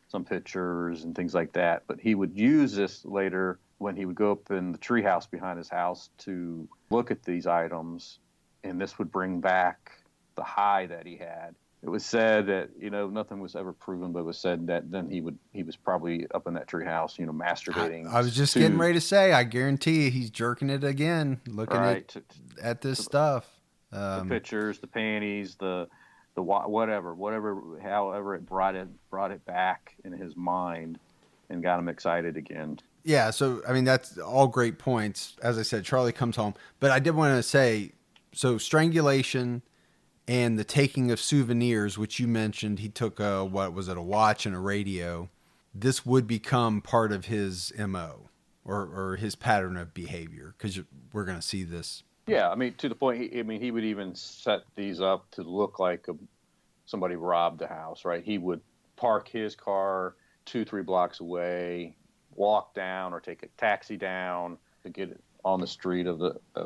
some pictures and things like that. But he would use this later when he would go up in the treehouse behind his house to look at these items, and this would bring back the high that he had. It was said that, nothing was ever proven, but it was said that then he was probably up in that treehouse, masturbating. I was just getting ready to say, I guarantee you he's jerking it again, looking at this stuff. The pictures, the panties, the whatever, however it brought it back in his mind and got him excited again. Yeah, so that's all great points. As I said, Charlie comes home, but I did want to say, so strangulation and the taking of souvenirs, which you mentioned, he took a watch and a radio. this would become part of his MO or his pattern of behavior, because we're going to see this. Yeah, I mean, to the point, he would even set these up to look like somebody robbed the house, right? He would park his car 2-3 blocks away, walk down or take a taxi down to get it on the street of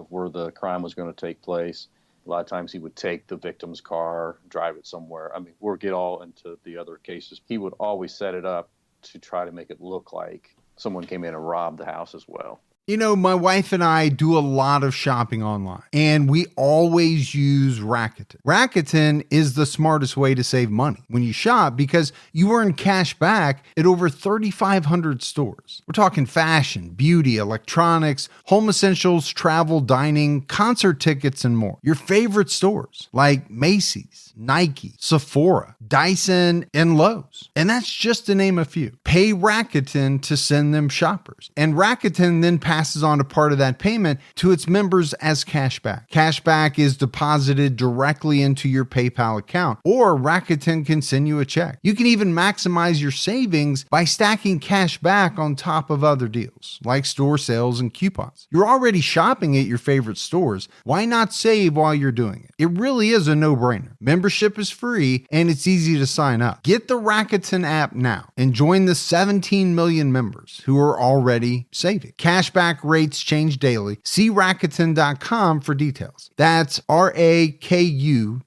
where the crime was going to take place. A lot of times he would take the victim's car, drive it somewhere. I mean, we'll get all into the other cases. He would always set it up to try to make it look like someone came in and robbed the house as well. You know, my wife and I do a lot of shopping online, and we always use Rakuten. Rakuten is the smartest way to save money when you shop because you earn cash back at over 3,500 stores. We're talking fashion, beauty, electronics, home essentials, travel, dining, concert tickets, and more. Your favorite stores like Macy's, Nike, Sephora, Dyson, and Lowe's. And that's just to name a few. Pay Rakuten to send them shoppers. And Rakuten then passes on a part of that payment to its members as cashback. Cashback is deposited directly into your PayPal account, or Rakuten can send you a check. You can even maximize your savings by stacking cash back on top of other deals, like store sales and coupons. You're already shopping at your favorite stores. Why not save while you're doing it? It really is a no-brainer. Membership is free, and it's easy to sign up. Get the Rakuten app now and join the 17 million members who are already saving. Cashback rates change daily. See Rakuten.com for details. That's Rakuten.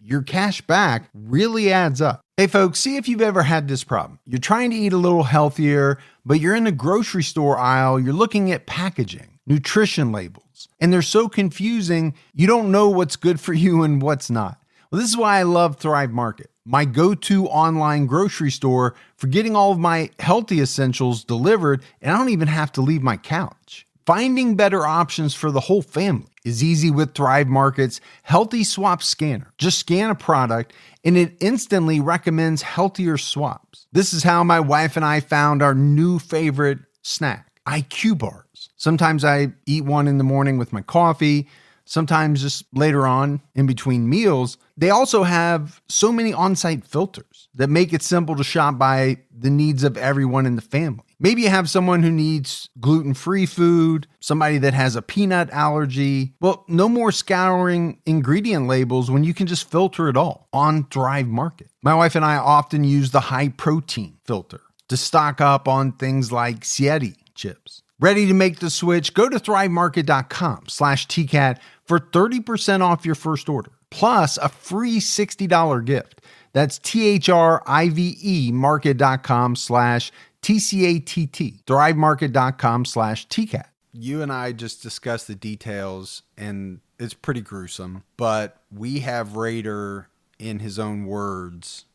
Your cash back really adds up. Hey folks, see if you've ever had this problem. You're trying to eat a little healthier, but you're in the grocery store aisle, you're looking at packaging, nutrition labels, and they're so confusing, you don't know what's good for you and what's not. Well, this is why I love Thrive Market, my go-to online grocery store for getting all of my healthy essentials delivered, and I don't even have to leave my couch. Finding better options for the whole family is easy with Thrive Market's Healthy Swap Scanner. Just scan a product, and it instantly recommends healthier swaps. This is how my wife and I found our new favorite snack, IQ bars. Sometimes I eat one in the morning with my coffee, sometimes just later on in between meals. They also have so many on-site filters that make it simple to shop by the needs of everyone in the family. Maybe you have someone who needs gluten-free food, somebody that has a peanut allergy. Well, no more scouring ingredient labels when you can just filter it all on Thrive Market. My wife and I often use the high protein filter to stock up on things like Sieti chips. Ready to make the switch? Go to thrivemarket.com/TCAT for 30% off your first order, plus a free $60 gift. That's THRIVE market.com/TCATT, thrivemarket.com/TCAT. You and I just discussed the details, and it's pretty gruesome, but we have Rader in his own words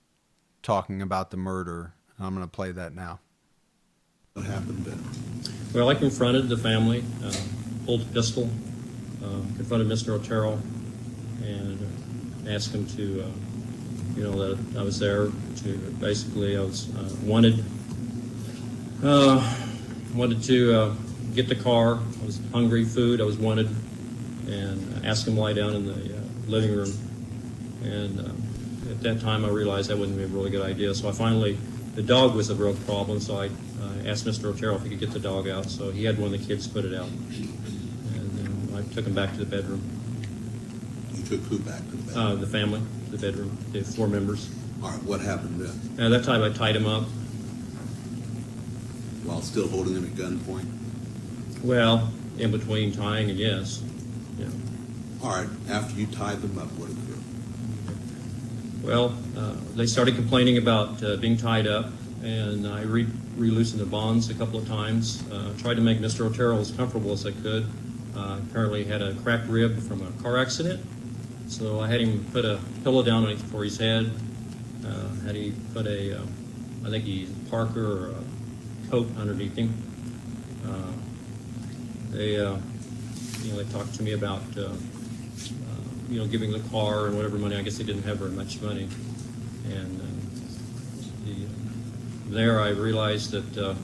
talking about the murder. I'm going to play that now. What happened then? Well, I confronted the family, pulled a pistol, confronted Mr. Otero, and asked him to, that I was there to basically, I was wanted to get the car. I was hungry, food, I was wanted, and asked him to lie down in the living room. And at that time, I realized that wouldn't be a really good idea. So the dog was a real problem, so I asked Mr. Otero if he could get the dog out. So he had one of the kids put it out. And I took him back to the bedroom. You took who back to the bedroom? The family, the bedroom, the 4 members. All right, what happened then? At that time, I tied him up. While still holding him at gunpoint? Well, in between tying and yes. Yeah. All right, after you tied them up, what did you do? Well, they started complaining about being tied up, and I re-loosened the bonds a couple of times. Tried to make Mr. Otero as comfortable as I could. Apparently had a cracked rib from a car accident, so I had him put a pillow down for his head. Had he put I think he Parker or a coat underneath him. They talked to me about giving the car and whatever money. I guess they didn't have very much money, and there I realized that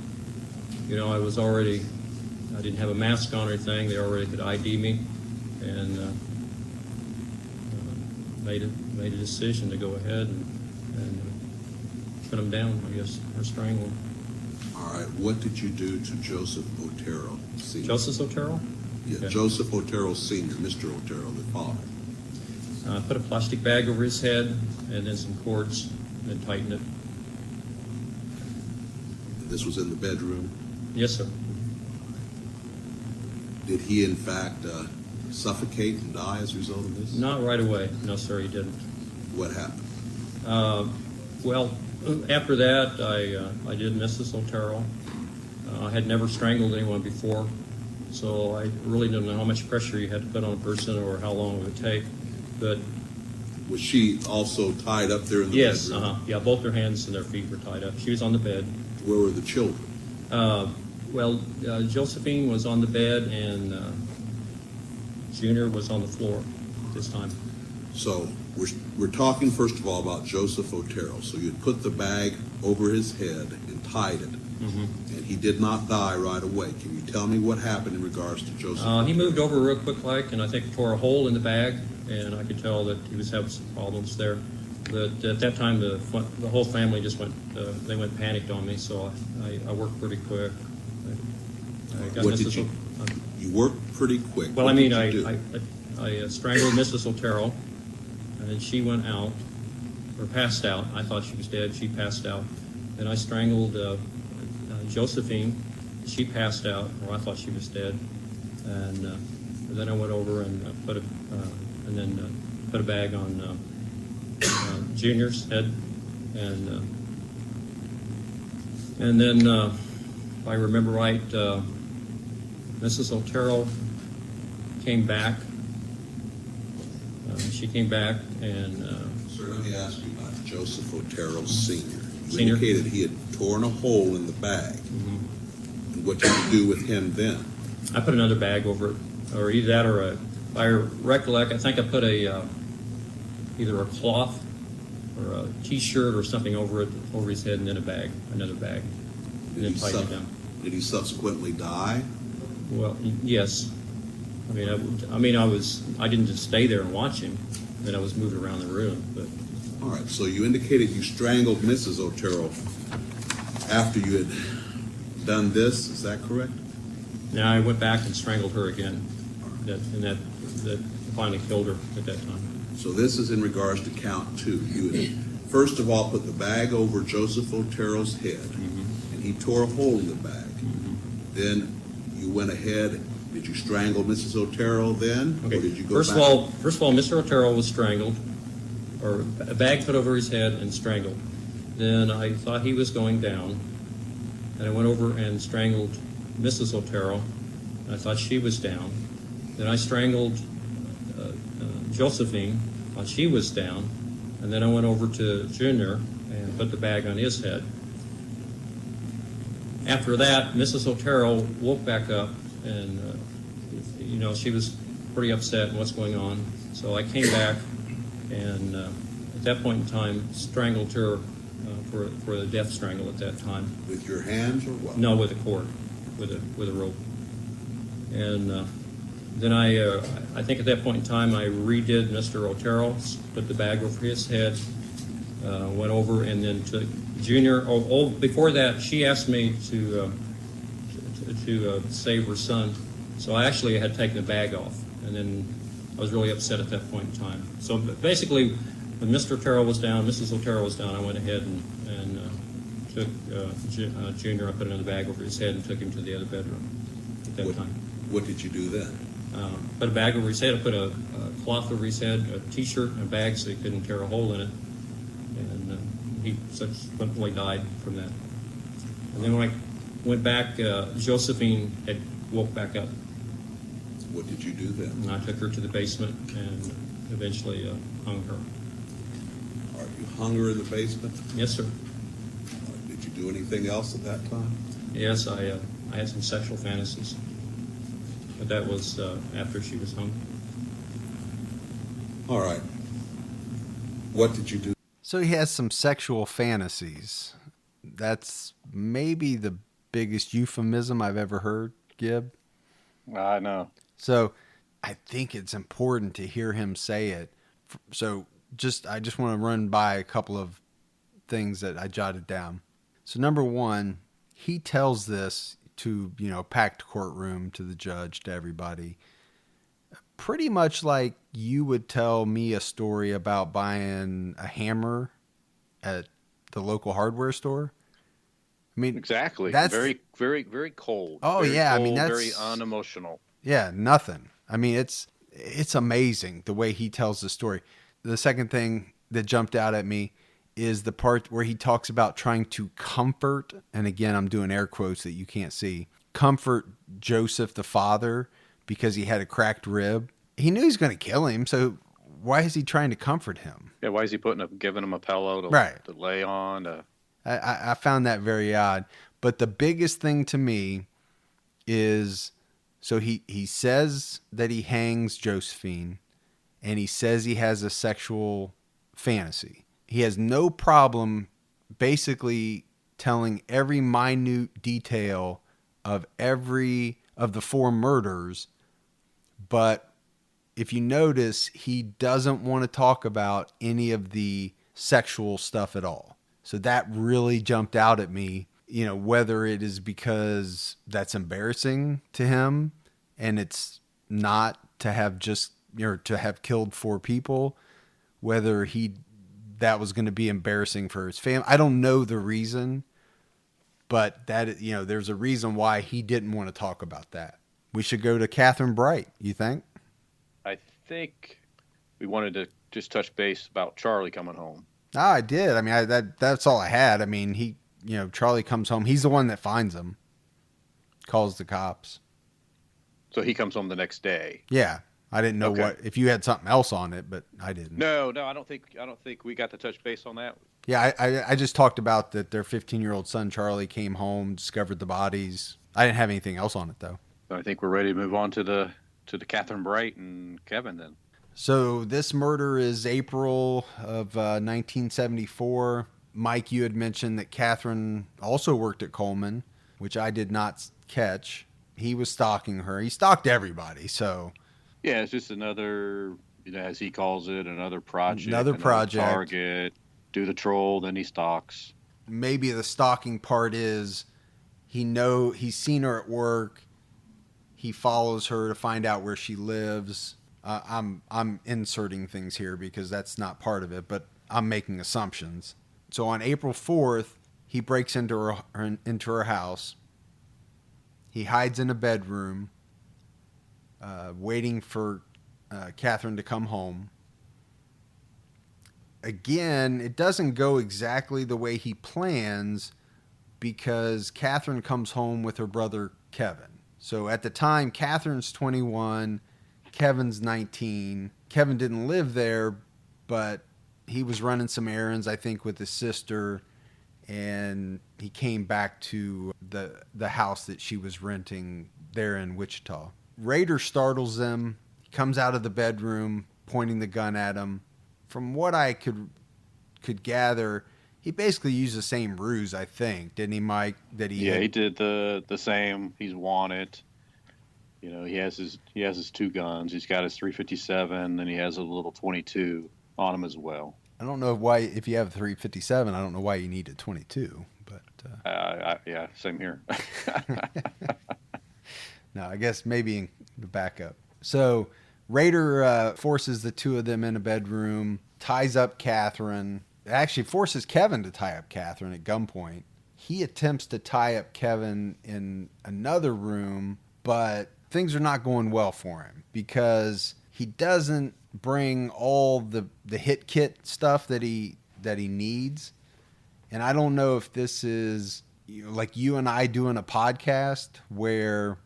I didn't have a mask on or anything. They already could ID me, and made a decision to go ahead and pin him down, I guess, or strangle him. All right, what did you do to Joseph Otero Sr.? Joseph Otero? Yeah, Okay. Joseph Otero Sr., Mr. Otero, the father. Put a plastic bag over his head and then some cords and then tighten it. This was in the bedroom. Yes, sir. Did he, in fact, suffocate and die as a result of this? Not right away. No, sir, he didn't. What happened? Well, after that, I did Mrs. Otero. I had never strangled anyone before, so I really didn't know how much pressure you had to put on a person or how long it would take. But Was she also tied up there in the yes, bedroom? yeah, both her hands and their feet were tied up. She was on the bed. Where were the children? Josephine was on the bed and Junior was on the floor this time. So we're talking first of all about Joseph Otero. So you'd put the bag over his head and tied it, and he did not die right away. Can you tell me what happened in regards to Joseph? He moved over real quick like, and I think tore a hole in the bag, and I could tell that he was having some problems there. But at that time, the whole family just went, they went panicked on me, so I worked pretty quick. I got What did Mrs. you? You worked pretty quick. Well, What I mean, did you do? I strangled Mrs. Otero, and then she went out, or passed out. I thought she was dead. She passed out. Then I strangled Josephine. She passed out, or I thought she was dead. And then I went over and put a bag on Junior's head, and then if I remember right, Mrs. Otero came back. She came back and Sir, let me ask you about Joseph Otero Sr. You Senior? indicated he had torn a hole in the bag. And what did you do with him then? I put another bag over it, or either that or if I recollect, I think I put either a cloth or a T-shirt or something over his head, and then another bag, and then tighten it down. Did he subsequently die? Well, yes. I didn't just stay there and watch him. Then I was moving around the room. But All right, so you indicated you strangled Mrs. Otero after you had done this, is that correct? now I went back and strangled her again. That finally killed her at that time. So this is in regards to count 2. You had first of all put the bag over Joseph Otero's head, and he tore a hole in the bag. Then you went ahead. Did you strangle Mrs. Otero then, or did you go First back? of all, Mr. Otero was strangled, or a bag put over his head and strangled. Then I thought he was going down, and I went over and strangled Mrs. Otero. I thought she was down. Then I strangled Josephine, thought she was down, and then I went over to Junior and put the bag on his head. After that, Mrs. Otero woke back up, and she was pretty upset what's going on. So I came back, and at that point in time, strangled her for a death strangle at that time. With your hands or what? No, with a cord, with a rope. And then I think at that point in time, I redid Mr. Otero, put the bag over his head, went over and then took Junior. Before that, she asked me to save her son. So I actually had taken the bag off, and then I was really upset at that point in time. So basically, when Mr. Otero was down, Mrs. Otero was down, I went ahead and took Junior. I put it in the bag over his head and took him to the other bedroom at that time. What did you do then? Put a bag over his head. I put a cloth over his head, a T-shirt, and a bag so he couldn't tear a hole in it. And he subsequently died from that. And then when I went back, Josephine had woke back up. What did you do then? And I took her to the basement and eventually hung her. All right, you hung her in the basement? Yes, sir. All right, did you do anything else at that time? Yes, I had some sexual fantasies. But that was after she was hung. All right. What did you do? So he has some sexual fantasies. That's maybe the biggest euphemism I've ever heard, Gib. I know. So I think it's important to hear him say it. So I just want to run by a couple of things that I jotted down. So number one, he tells this to, packed courtroom, to the judge, to everybody, pretty much like you would tell me a story about buying a hammer at the local hardware store. I mean, Exactly. that's Very, very, very cold. Oh, very yeah. Cold, I mean, that's very unemotional. Yeah, nothing. I mean, it's amazing the way he tells the story. The second thing that jumped out at me is the part where he talks about trying to comfort, and again, I'm doing air quotes that you can't see, comfort Joseph the father because he had a cracked rib. He knew he was going to kill him, so why is he trying to comfort him? Yeah, why is he giving him a pillow to lay on? I found that very odd. But the biggest thing to me is, so he says that he hangs Josephine, and he says he has a sexual fantasy. He has no problem basically telling every minute detail of the 4 murders, but if you notice, he doesn't want to talk about any of the sexual stuff at all. So that really jumped out at me, whether it is because that's embarrassing to him and it's not to have to have killed 4 people, whether that was going to be embarrassing for his family. I don't know the reason, but there's a reason why he didn't want to talk about that. We should go to Catherine Bright, you think? I think we wanted to just touch base about Charlie coming home. I did. I mean, that's all I had. I mean, Charlie comes home. He's the one that finds him, calls the cops. So he comes home the next day. Yeah. I didn't know if you had something else on it, but I didn't. No, I don't think we got to touch base on that. Yeah, I just talked about that their 15-year-old son Charlie came home, discovered the bodies. I didn't have anything else on it though. I think we're ready to move on to the Catherine Bright and Kevin then. So this murder is April of 1974. Mike, you had mentioned that Catherine also worked at Coleman, which I did not catch. He was stalking her. He stalked everybody. So yeah, it's just another, as he calls it, another project. Target. Do the troll, then he stalks. Maybe the stalking part is he's seen her at work. He follows her to find out where she lives. I'm inserting things here because that's not part of it, but I'm making assumptions. So on April 4th, he breaks into her house. He hides in a bedroom, waiting for Catherine to come home. Again, it doesn't go exactly the way he plans because Catherine comes home with her brother Kevin. So at the time, Catherine's 21, Kevin's 19. Kevin didn't live there, but he was running some errands, I think, with his sister, and he came back to the house that she was renting there in Wichita. Rader startles them. He comes out of the bedroom, pointing the gun at him. From what I could gather, he basically used the same ruse, I think, didn't he, Mike? He did the same. He's wanted. He has his 2 guns. He's got his .357, and he has a little .22 on him as well. I don't know why, if you have a .357, I don't know why you need a .22, but yeah, same here. No, I guess maybe the backup. So Rader forces the 2 of them in a bedroom, ties up Catherine. Actually forces Kevin to tie up Catherine at gunpoint. He attempts to tie up Kevin in another room, but things are not going well for him because he doesn't bring all the hit kit stuff that he needs. And I don't know if this is like you and I doing a podcast where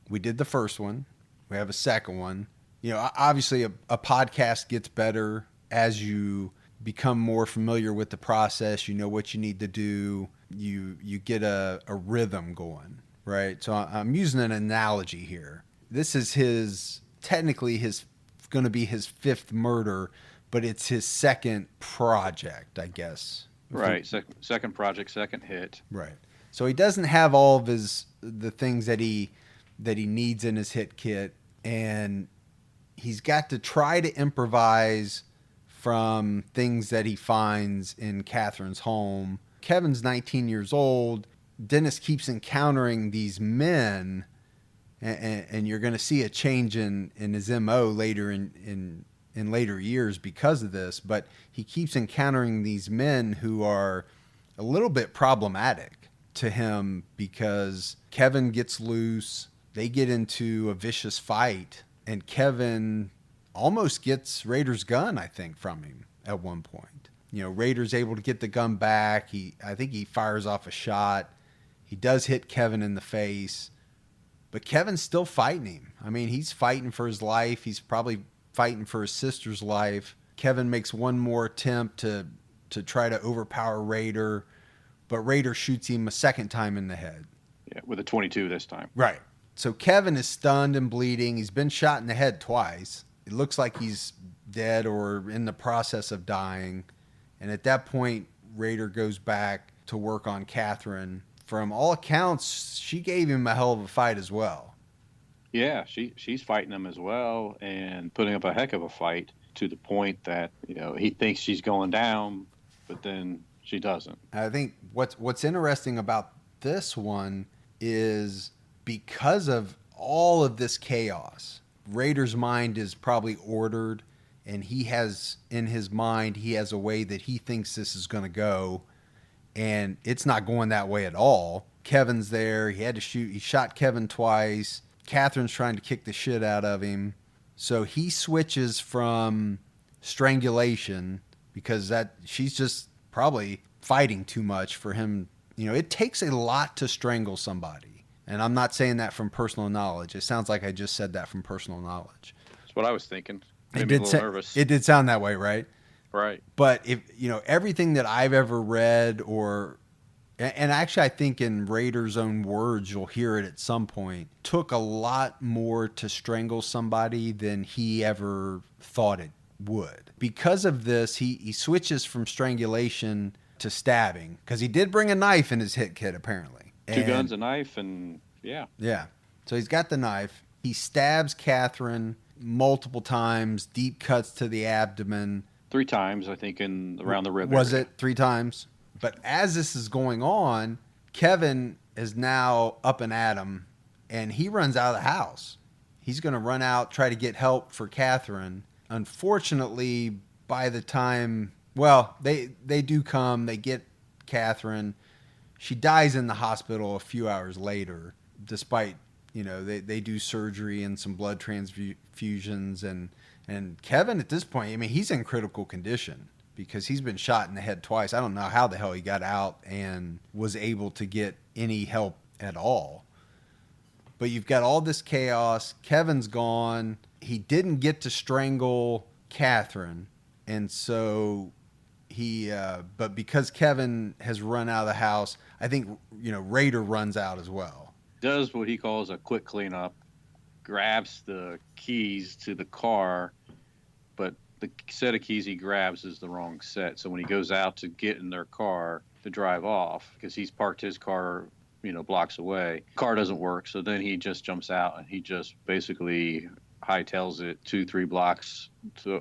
we did the first one, we have a second one. Obviously a podcast gets better as you become more familiar with the process. You know what you need to do. You get a rhythm going, right? So I'm using an analogy here. This is technically going to be his 5th murder, but it's his 2nd project, I guess. Right. Second project, 2nd hit. Right. So he doesn't have all of the things that he needs in his hit kit, and he's got to try to improvise from things that he finds in Catherine's home. Kevin's 19 years old. Dennis keeps encountering these men, and you're going to see a change in his MO later in later years because of this, but he keeps encountering these men who are a little bit problematic to him because Kevin gets loose. They get into a vicious fight, and Kevin almost gets Rader's gun, I think, from him at one point. Rader's able to get the gun back. I think he fires off a shot. He does hit Kevin in the face, but Kevin's still fighting him. I mean, he's fighting for his life. He's probably fighting for his sister's life. Kevin makes one more attempt to try to overpower Rader, but Rader shoots him a second time in the head. Yeah, with a 22 this time. Right. So Kevin is stunned and bleeding. He's been shot in the head twice. It looks like he's dead or in the process of dying. And at that point, Rader goes back to work on Catherine. From all accounts, she gave him a hell of a fight as well. Yeah, she's fighting him as well and putting up a heck of a fight to the point that, he thinks she's going down, but then she doesn't. I think what's interesting about this one is because of all of this chaos, Rader's mind is probably ordered, and he has in his mind, he has a way that he thinks this is going to go, and it's not going that way at all. Kevin's there. He had to shoot. He shot Kevin twice. Catherine's trying to kick the shit out of him. So he switches from strangulation because she's just probably fighting too much for him. It takes a lot to strangle somebody. And I'm not saying that from personal knowledge. It sounds like I just said that from personal knowledge. That's what I was thinking. Made me a little nervous. It did sound that way, right? Right. But if everything that I've ever read and actually I think in Rader's own words, you'll hear it at some point, took a lot more to strangle somebody than he ever thought it would. Because of this, he switches from strangulation to stabbing because he did bring a knife in his hit kit, apparently. Two guns, a knife, and yeah. Yeah. So he's got the knife. He stabs Catherine multiple times, deep cuts to the abdomen. 3 times, I think, around the rib Was area. it 3 times? But as this is going on, Kevin is now up and at him, and he runs out of the house. He's going to run out, try to get help for Catherine. Unfortunately, by the time, they do come, they get Catherine. She dies in the hospital a few hours later, despite, they do surgery and some blood transfusions. And Kevin, at this point, I mean, he's in critical condition because he's been shot in the head twice. I don't know how the hell he got out and was able to get any help at all. But you've got all this chaos. Kevin's gone. He didn't get to strangle Catherine. And so but because Kevin has run out of the house, I think, Rader runs out as well. Does what he calls a quick cleanup, grabs the keys to the car, but the set of keys he grabs is the wrong set. So when he goes out to get in their car to drive off, because he's parked his car, blocks away, car doesn't work. So then he just jumps out and he just basically hightails it 2-3 blocks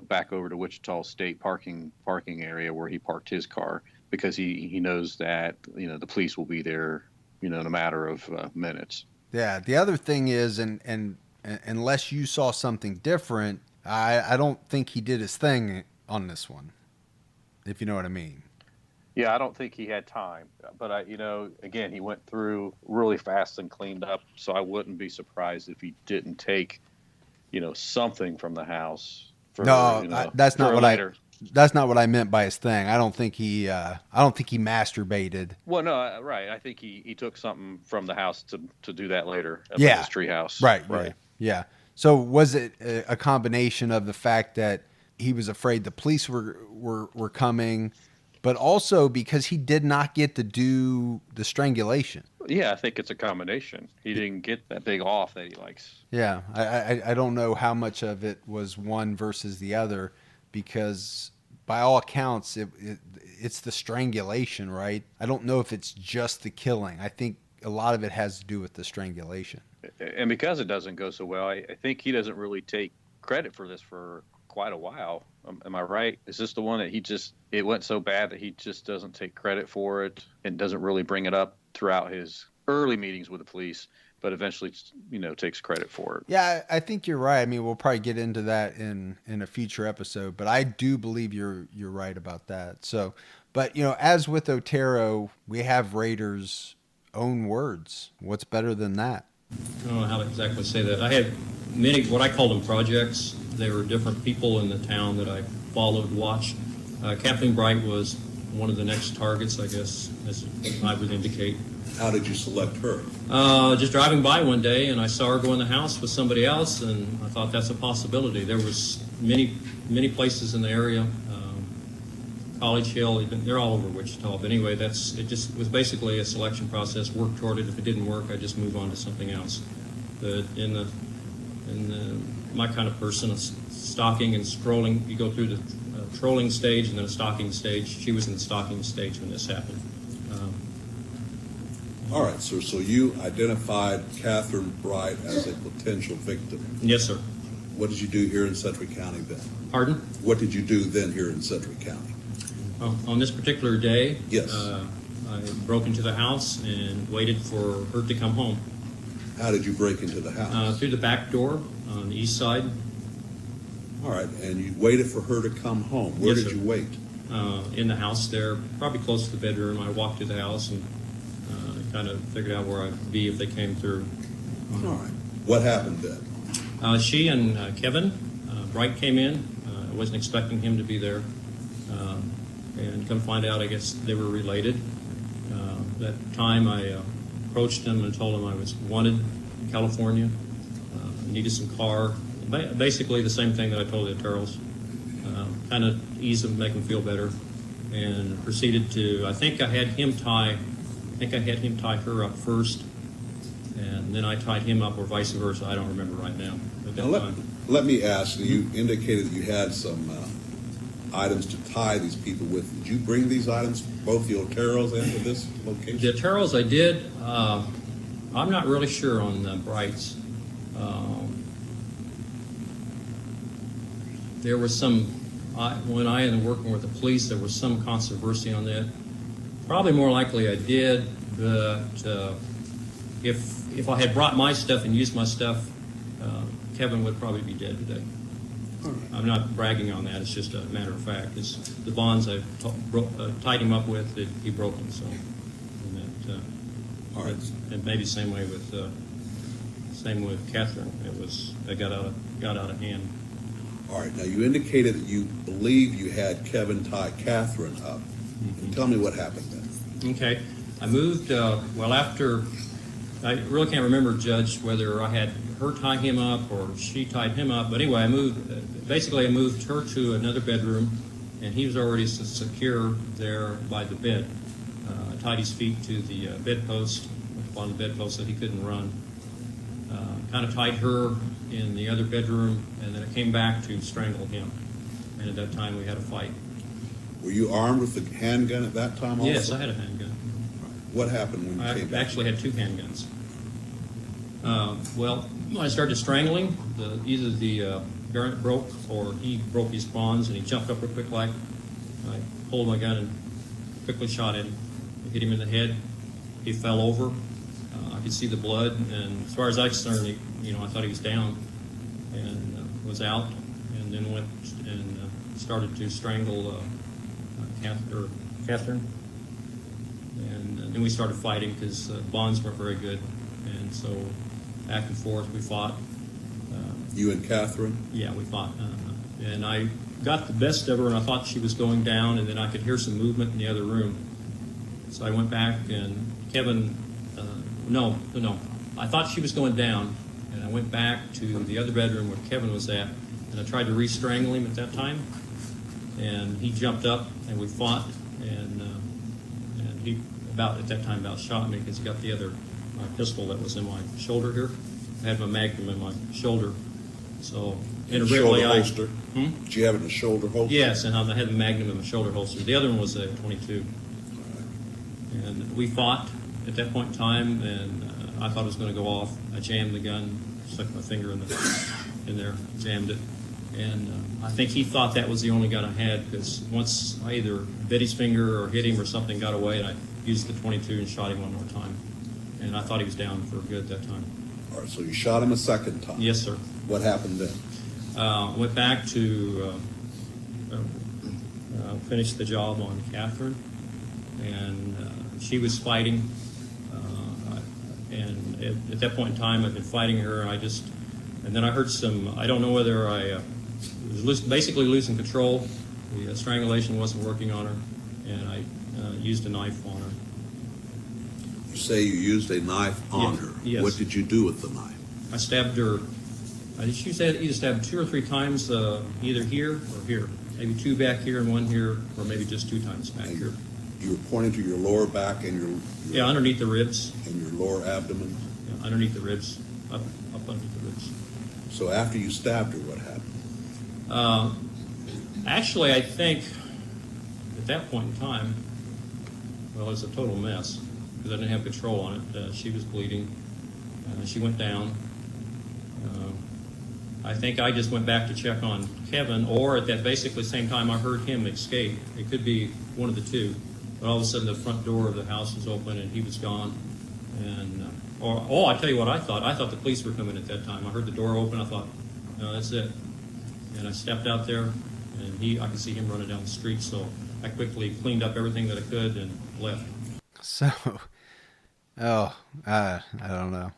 back over to Wichita State parking area where he parked his car, because he knows that, the police will be there, in a matter of minutes. Yeah. The other thing is, and unless you saw something different, I don't think he did his thing on this one, if you know what I mean. Yeah, I don't think he had time. But, again, he went through really fast and cleaned up, so I wouldn't be surprised if he didn't take, something from the house. That's not what I meant by his thing. I don't think he masturbated. Well, no, right. I think he took something from the house to do that later at his tree house. Right. Yeah. So was it a combination of the fact that he was afraid the police were coming, but also because he did not get to do the strangulation? Yeah, I think it's a combination. He didn't get that big off that he likes. Yeah, I don't know how much of it was one versus the other, because by all accounts, it's the strangulation, right? I don't know if it's just the killing. I think a lot of it has to do with the strangulation. And because it doesn't go so well, I think he doesn't really take credit for this for quite a while. Am I right? Is this the one that it went so bad that he just doesn't take credit for it and doesn't really bring it up throughout his early meetings with the police, but eventually, takes credit for it? Yeah, I think you're right. I mean, we'll probably get into that in a future episode, but I do believe you're right about that. So, but as with Otero, we have Rader's own words. What's better than that? I don't know how to exactly say that. I had many, what I call them projects. They were different people in the town that I followed, watched. Kathleen Bright was one of the next targets, I guess, as I would indicate. How did you select her? Just driving by one day, and I saw her go in the house with somebody else, and I thought that's a possibility. There was many places in the area, College Hill, they're all over Wichita. But anyway, it just was basically a selection process. Work toward it. If it didn't work, I just move on to something else. But my kind of person, stalking and scrolling, you go through the trolling stage and then a stalking stage. She was in the stalking stage when this happened. All right, sir. So you identified Catherine Bright as a potential victim. Yes, sir. What did you do here in Sedgwick County then? Pardon? What did you do then here in Sedgwick County? On this particular day, Yes. I broke into the house and waited for her to come home. How did you break into the house? Through the back door on the east side. All right, and you waited for her to come home. Where Yes, did sir. you wait? In the house there, probably close to the bedroom. I walked through the house and kind of figured out where I'd be if they came through. All right. What happened then? She and Kevin Bright came in. I wasn't expecting him to be there. And come find out, I guess they were related. That time I approached him and told him I was wanted in California, needed some car. Basically the same thing that I told the Oteros. Kind of ease them, make them feel better. And proceeded to, I think I had him tie her up first, and then I tied him up, or vice versa. I don't remember right now. At that Now time. let me ask you, indicated that you had some items to tie these people with. Did you bring these items, both the Oteros and to this location? The Oteros I did. I'm not really sure on the Brights. There was some, when I ended up working with the police, there was some controversy on that. Probably more likely I did, but if I had brought my stuff and used my stuff, Kevin would probably be dead today. I'm not bragging on that. It's just a matter of fact. It's the bonds I tied him up with that he broke them. So, and that, All right. and maybe same with Catherine. It got out of hand. All right. Now, you indicated that you believe you had Kevin tie Catherine up. Tell me what happened then. Okay. I moved, after, I really can't remember, Judge, whether I had her tie him up or she tied him up. But anyway, I moved her to another bedroom, and he was already secure there by the bed. I tied his feet to the bedpost, on the bedpost, so he couldn't run. Kind of tied her in the other bedroom, and then I came back to strangle him. And at that time, we had a fight. Were you armed with the handgun at that time also? Yes, I had a handgun. What happened when you I came back? actually had two handguns. When I started strangling, either the parent broke or he broke his bonds, and he jumped up real quick like. I pulled my gun and quickly shot at him. I hit him in the head. He fell over. I could see the blood, and as far as I was concerned, I thought he was down and was out, and then went and started to strangle Catherine. And then we started fighting because bonds weren't very good, and so back and forth we fought. You and Catherine? Yeah, we fought, and I got the best of her, and I thought she was going down, and then I could hear some movement in the other room. So I went back, and Kevin, no, I thought she was going down, and I went back to the other bedroom where Kevin was at, and I tried to re-strangle him at that time, and he jumped up, and we fought, and he at that time shot me because he got the other pistol that was in my shoulder here. I had my Magnum in my shoulder, so inadvertently shoulder holster? Did you have it in a shoulder holster? Yes, and I had the Magnum in my shoulder holster. The other one was a .22, and we fought at that point in time, and I thought it was going to go off. I jammed the gun, stuck my finger in there, jammed it, And I think he thought that was the only gun I had, because once I either bit his finger or hit him or something got away, and I used the 22 and shot him one more time. And I thought he was down for good that time. All right, so you shot him a second time. Yes, sir. What happened then? Went back to finish the job on Catherine, and she was fighting. And at that point in time, I'd been fighting her, and then I heard some, I don't know whether I was basically losing control. The strangulation wasn't working on her, and I used a knife on her. You say you used a knife on her. Yes. What did you do with the knife? I stabbed her, she said either stabbed 2 or 3 times, either here or here. Maybe 2 back here and 1 here, or maybe just 2 times back And here. you were pointing to your lower back and your Yeah, underneath the ribs. and your lower abdomen. Yeah, underneath the ribs, up underneath the ribs. So after you stabbed her, what happened? Actually, I think at that point in time, well, it was a total mess because I didn't have control on it. She was bleeding. She went down. I think I just went back to check on Kevin, or at that basically same time I heard him escape. It could be one of the two. But all of a sudden the front door of the house was open and he was gone. And I tell you what I thought. I thought the police were coming at that time. I heard the door open. I thought, no, that's it. And I stepped out there, and I could see him running down the street. So I quickly cleaned up everything that I could and left. So, I don't know.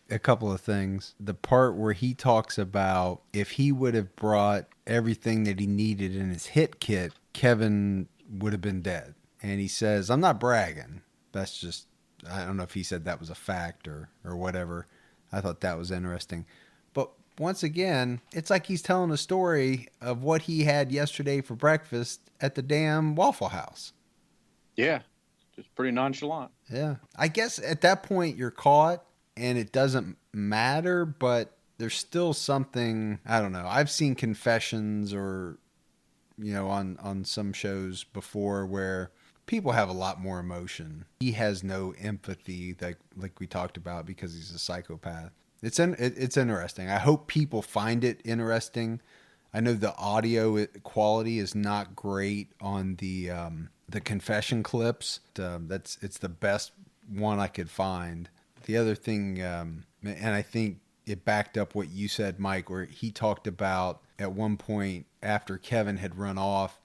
A couple of things. The part where he talks about if he would have brought everything that he needed in his hit kit, Kevin would have been dead. And he says, I'm not bragging. That's just, I don't know if he said that was a fact or whatever. I thought that was interesting. But once again, it's like he's telling a story of what he had yesterday for breakfast at the damn Waffle House. Yeah, just pretty nonchalant. Yeah. I guess at that point you're caught and it doesn't matter, but there's still something, I don't know. I've seen confessions or, on some shows before where people have a lot more emotion. He has no empathy like we talked about because he's a psychopath. It's interesting. I hope people find it interesting. I know the audio quality is not great on the confession clips. It's the best one I could find. The other thing, and I think it backed up what you said, Mike, where he talked about at one point after Kevin had run off,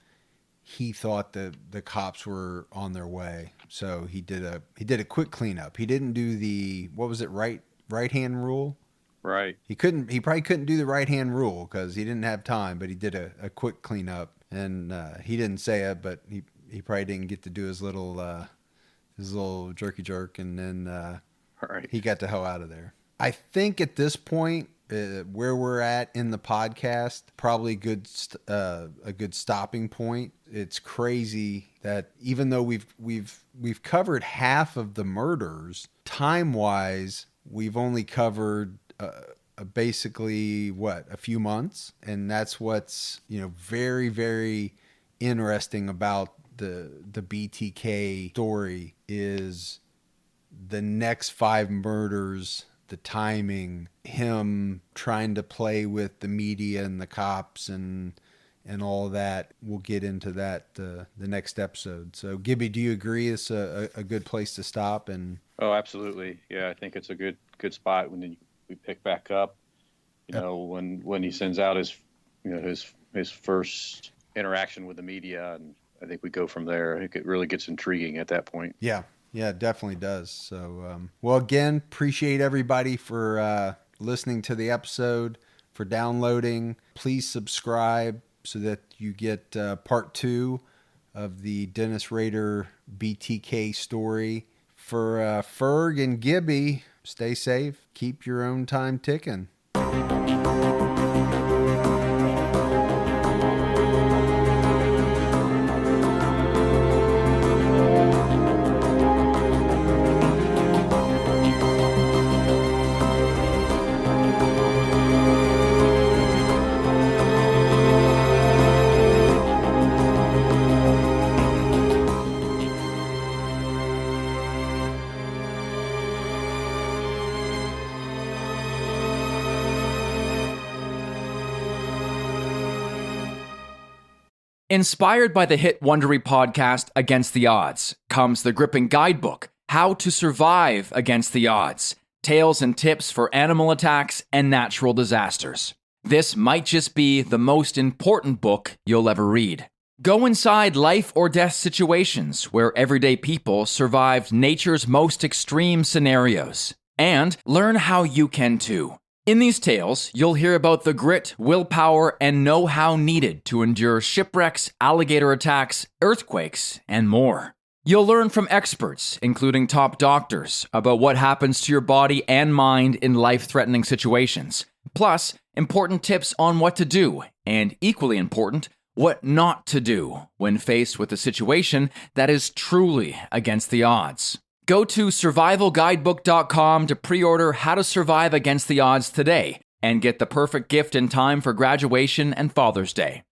he thought the cops were on their way. So he did a quick cleanup. He didn't do the, what was it, right hand rule? Right. He probably couldn't do the right hand rule because he didn't have time, but he did a quick cleanup. And he didn't say it, but he probably didn't get to do his little jerky jerk, and then Right. he got the hell out of there. I think at this point, where we're at in the podcast, probably a good stopping point. It's crazy that even though we've covered half of the murders, time-wise, we've only covered basically a few months, and that's what's very, very interesting about the BTK story is the next 5 murders, the timing, him trying to play with the media and the cops and all that. We'll get into that the next episode. So, Gibby, do you agree it's a good place to stop? And Oh, absolutely. Yeah, I think it's a good spot when we pick back up. When he sends out his first interaction with the media, and I think we go from there. I think it really gets intriguing at that point. Yeah, it definitely does. So, well, again, appreciate everybody for listening to the episode, for downloading. Please subscribe so that you get part 2 of the Dennis Rader BTK story. For Ferg and Gibby, stay safe. Keep your own time ticking. Inspired by the hit Wondery podcast Against the Odds comes the gripping guidebook, How to Survive Against the Odds, Tales and Tips for Animal Attacks and Natural Disasters. This might just be the most important book you'll ever read. Go inside life or death situations where everyday people survived nature's most extreme scenarios, and learn how you can too. In these tales, you'll hear about the grit, willpower, and know-how needed to endure shipwrecks, alligator attacks, earthquakes, and more. You'll learn from experts, including top doctors, about what happens to your body and mind in life-threatening situations. Plus, important tips on what to do, and equally important, what not to do when faced with a situation that is truly against the odds. Go to survivalguidebook.com to pre-order How to Survive Against the Odds today and get the perfect gift in time for graduation and Father's Day.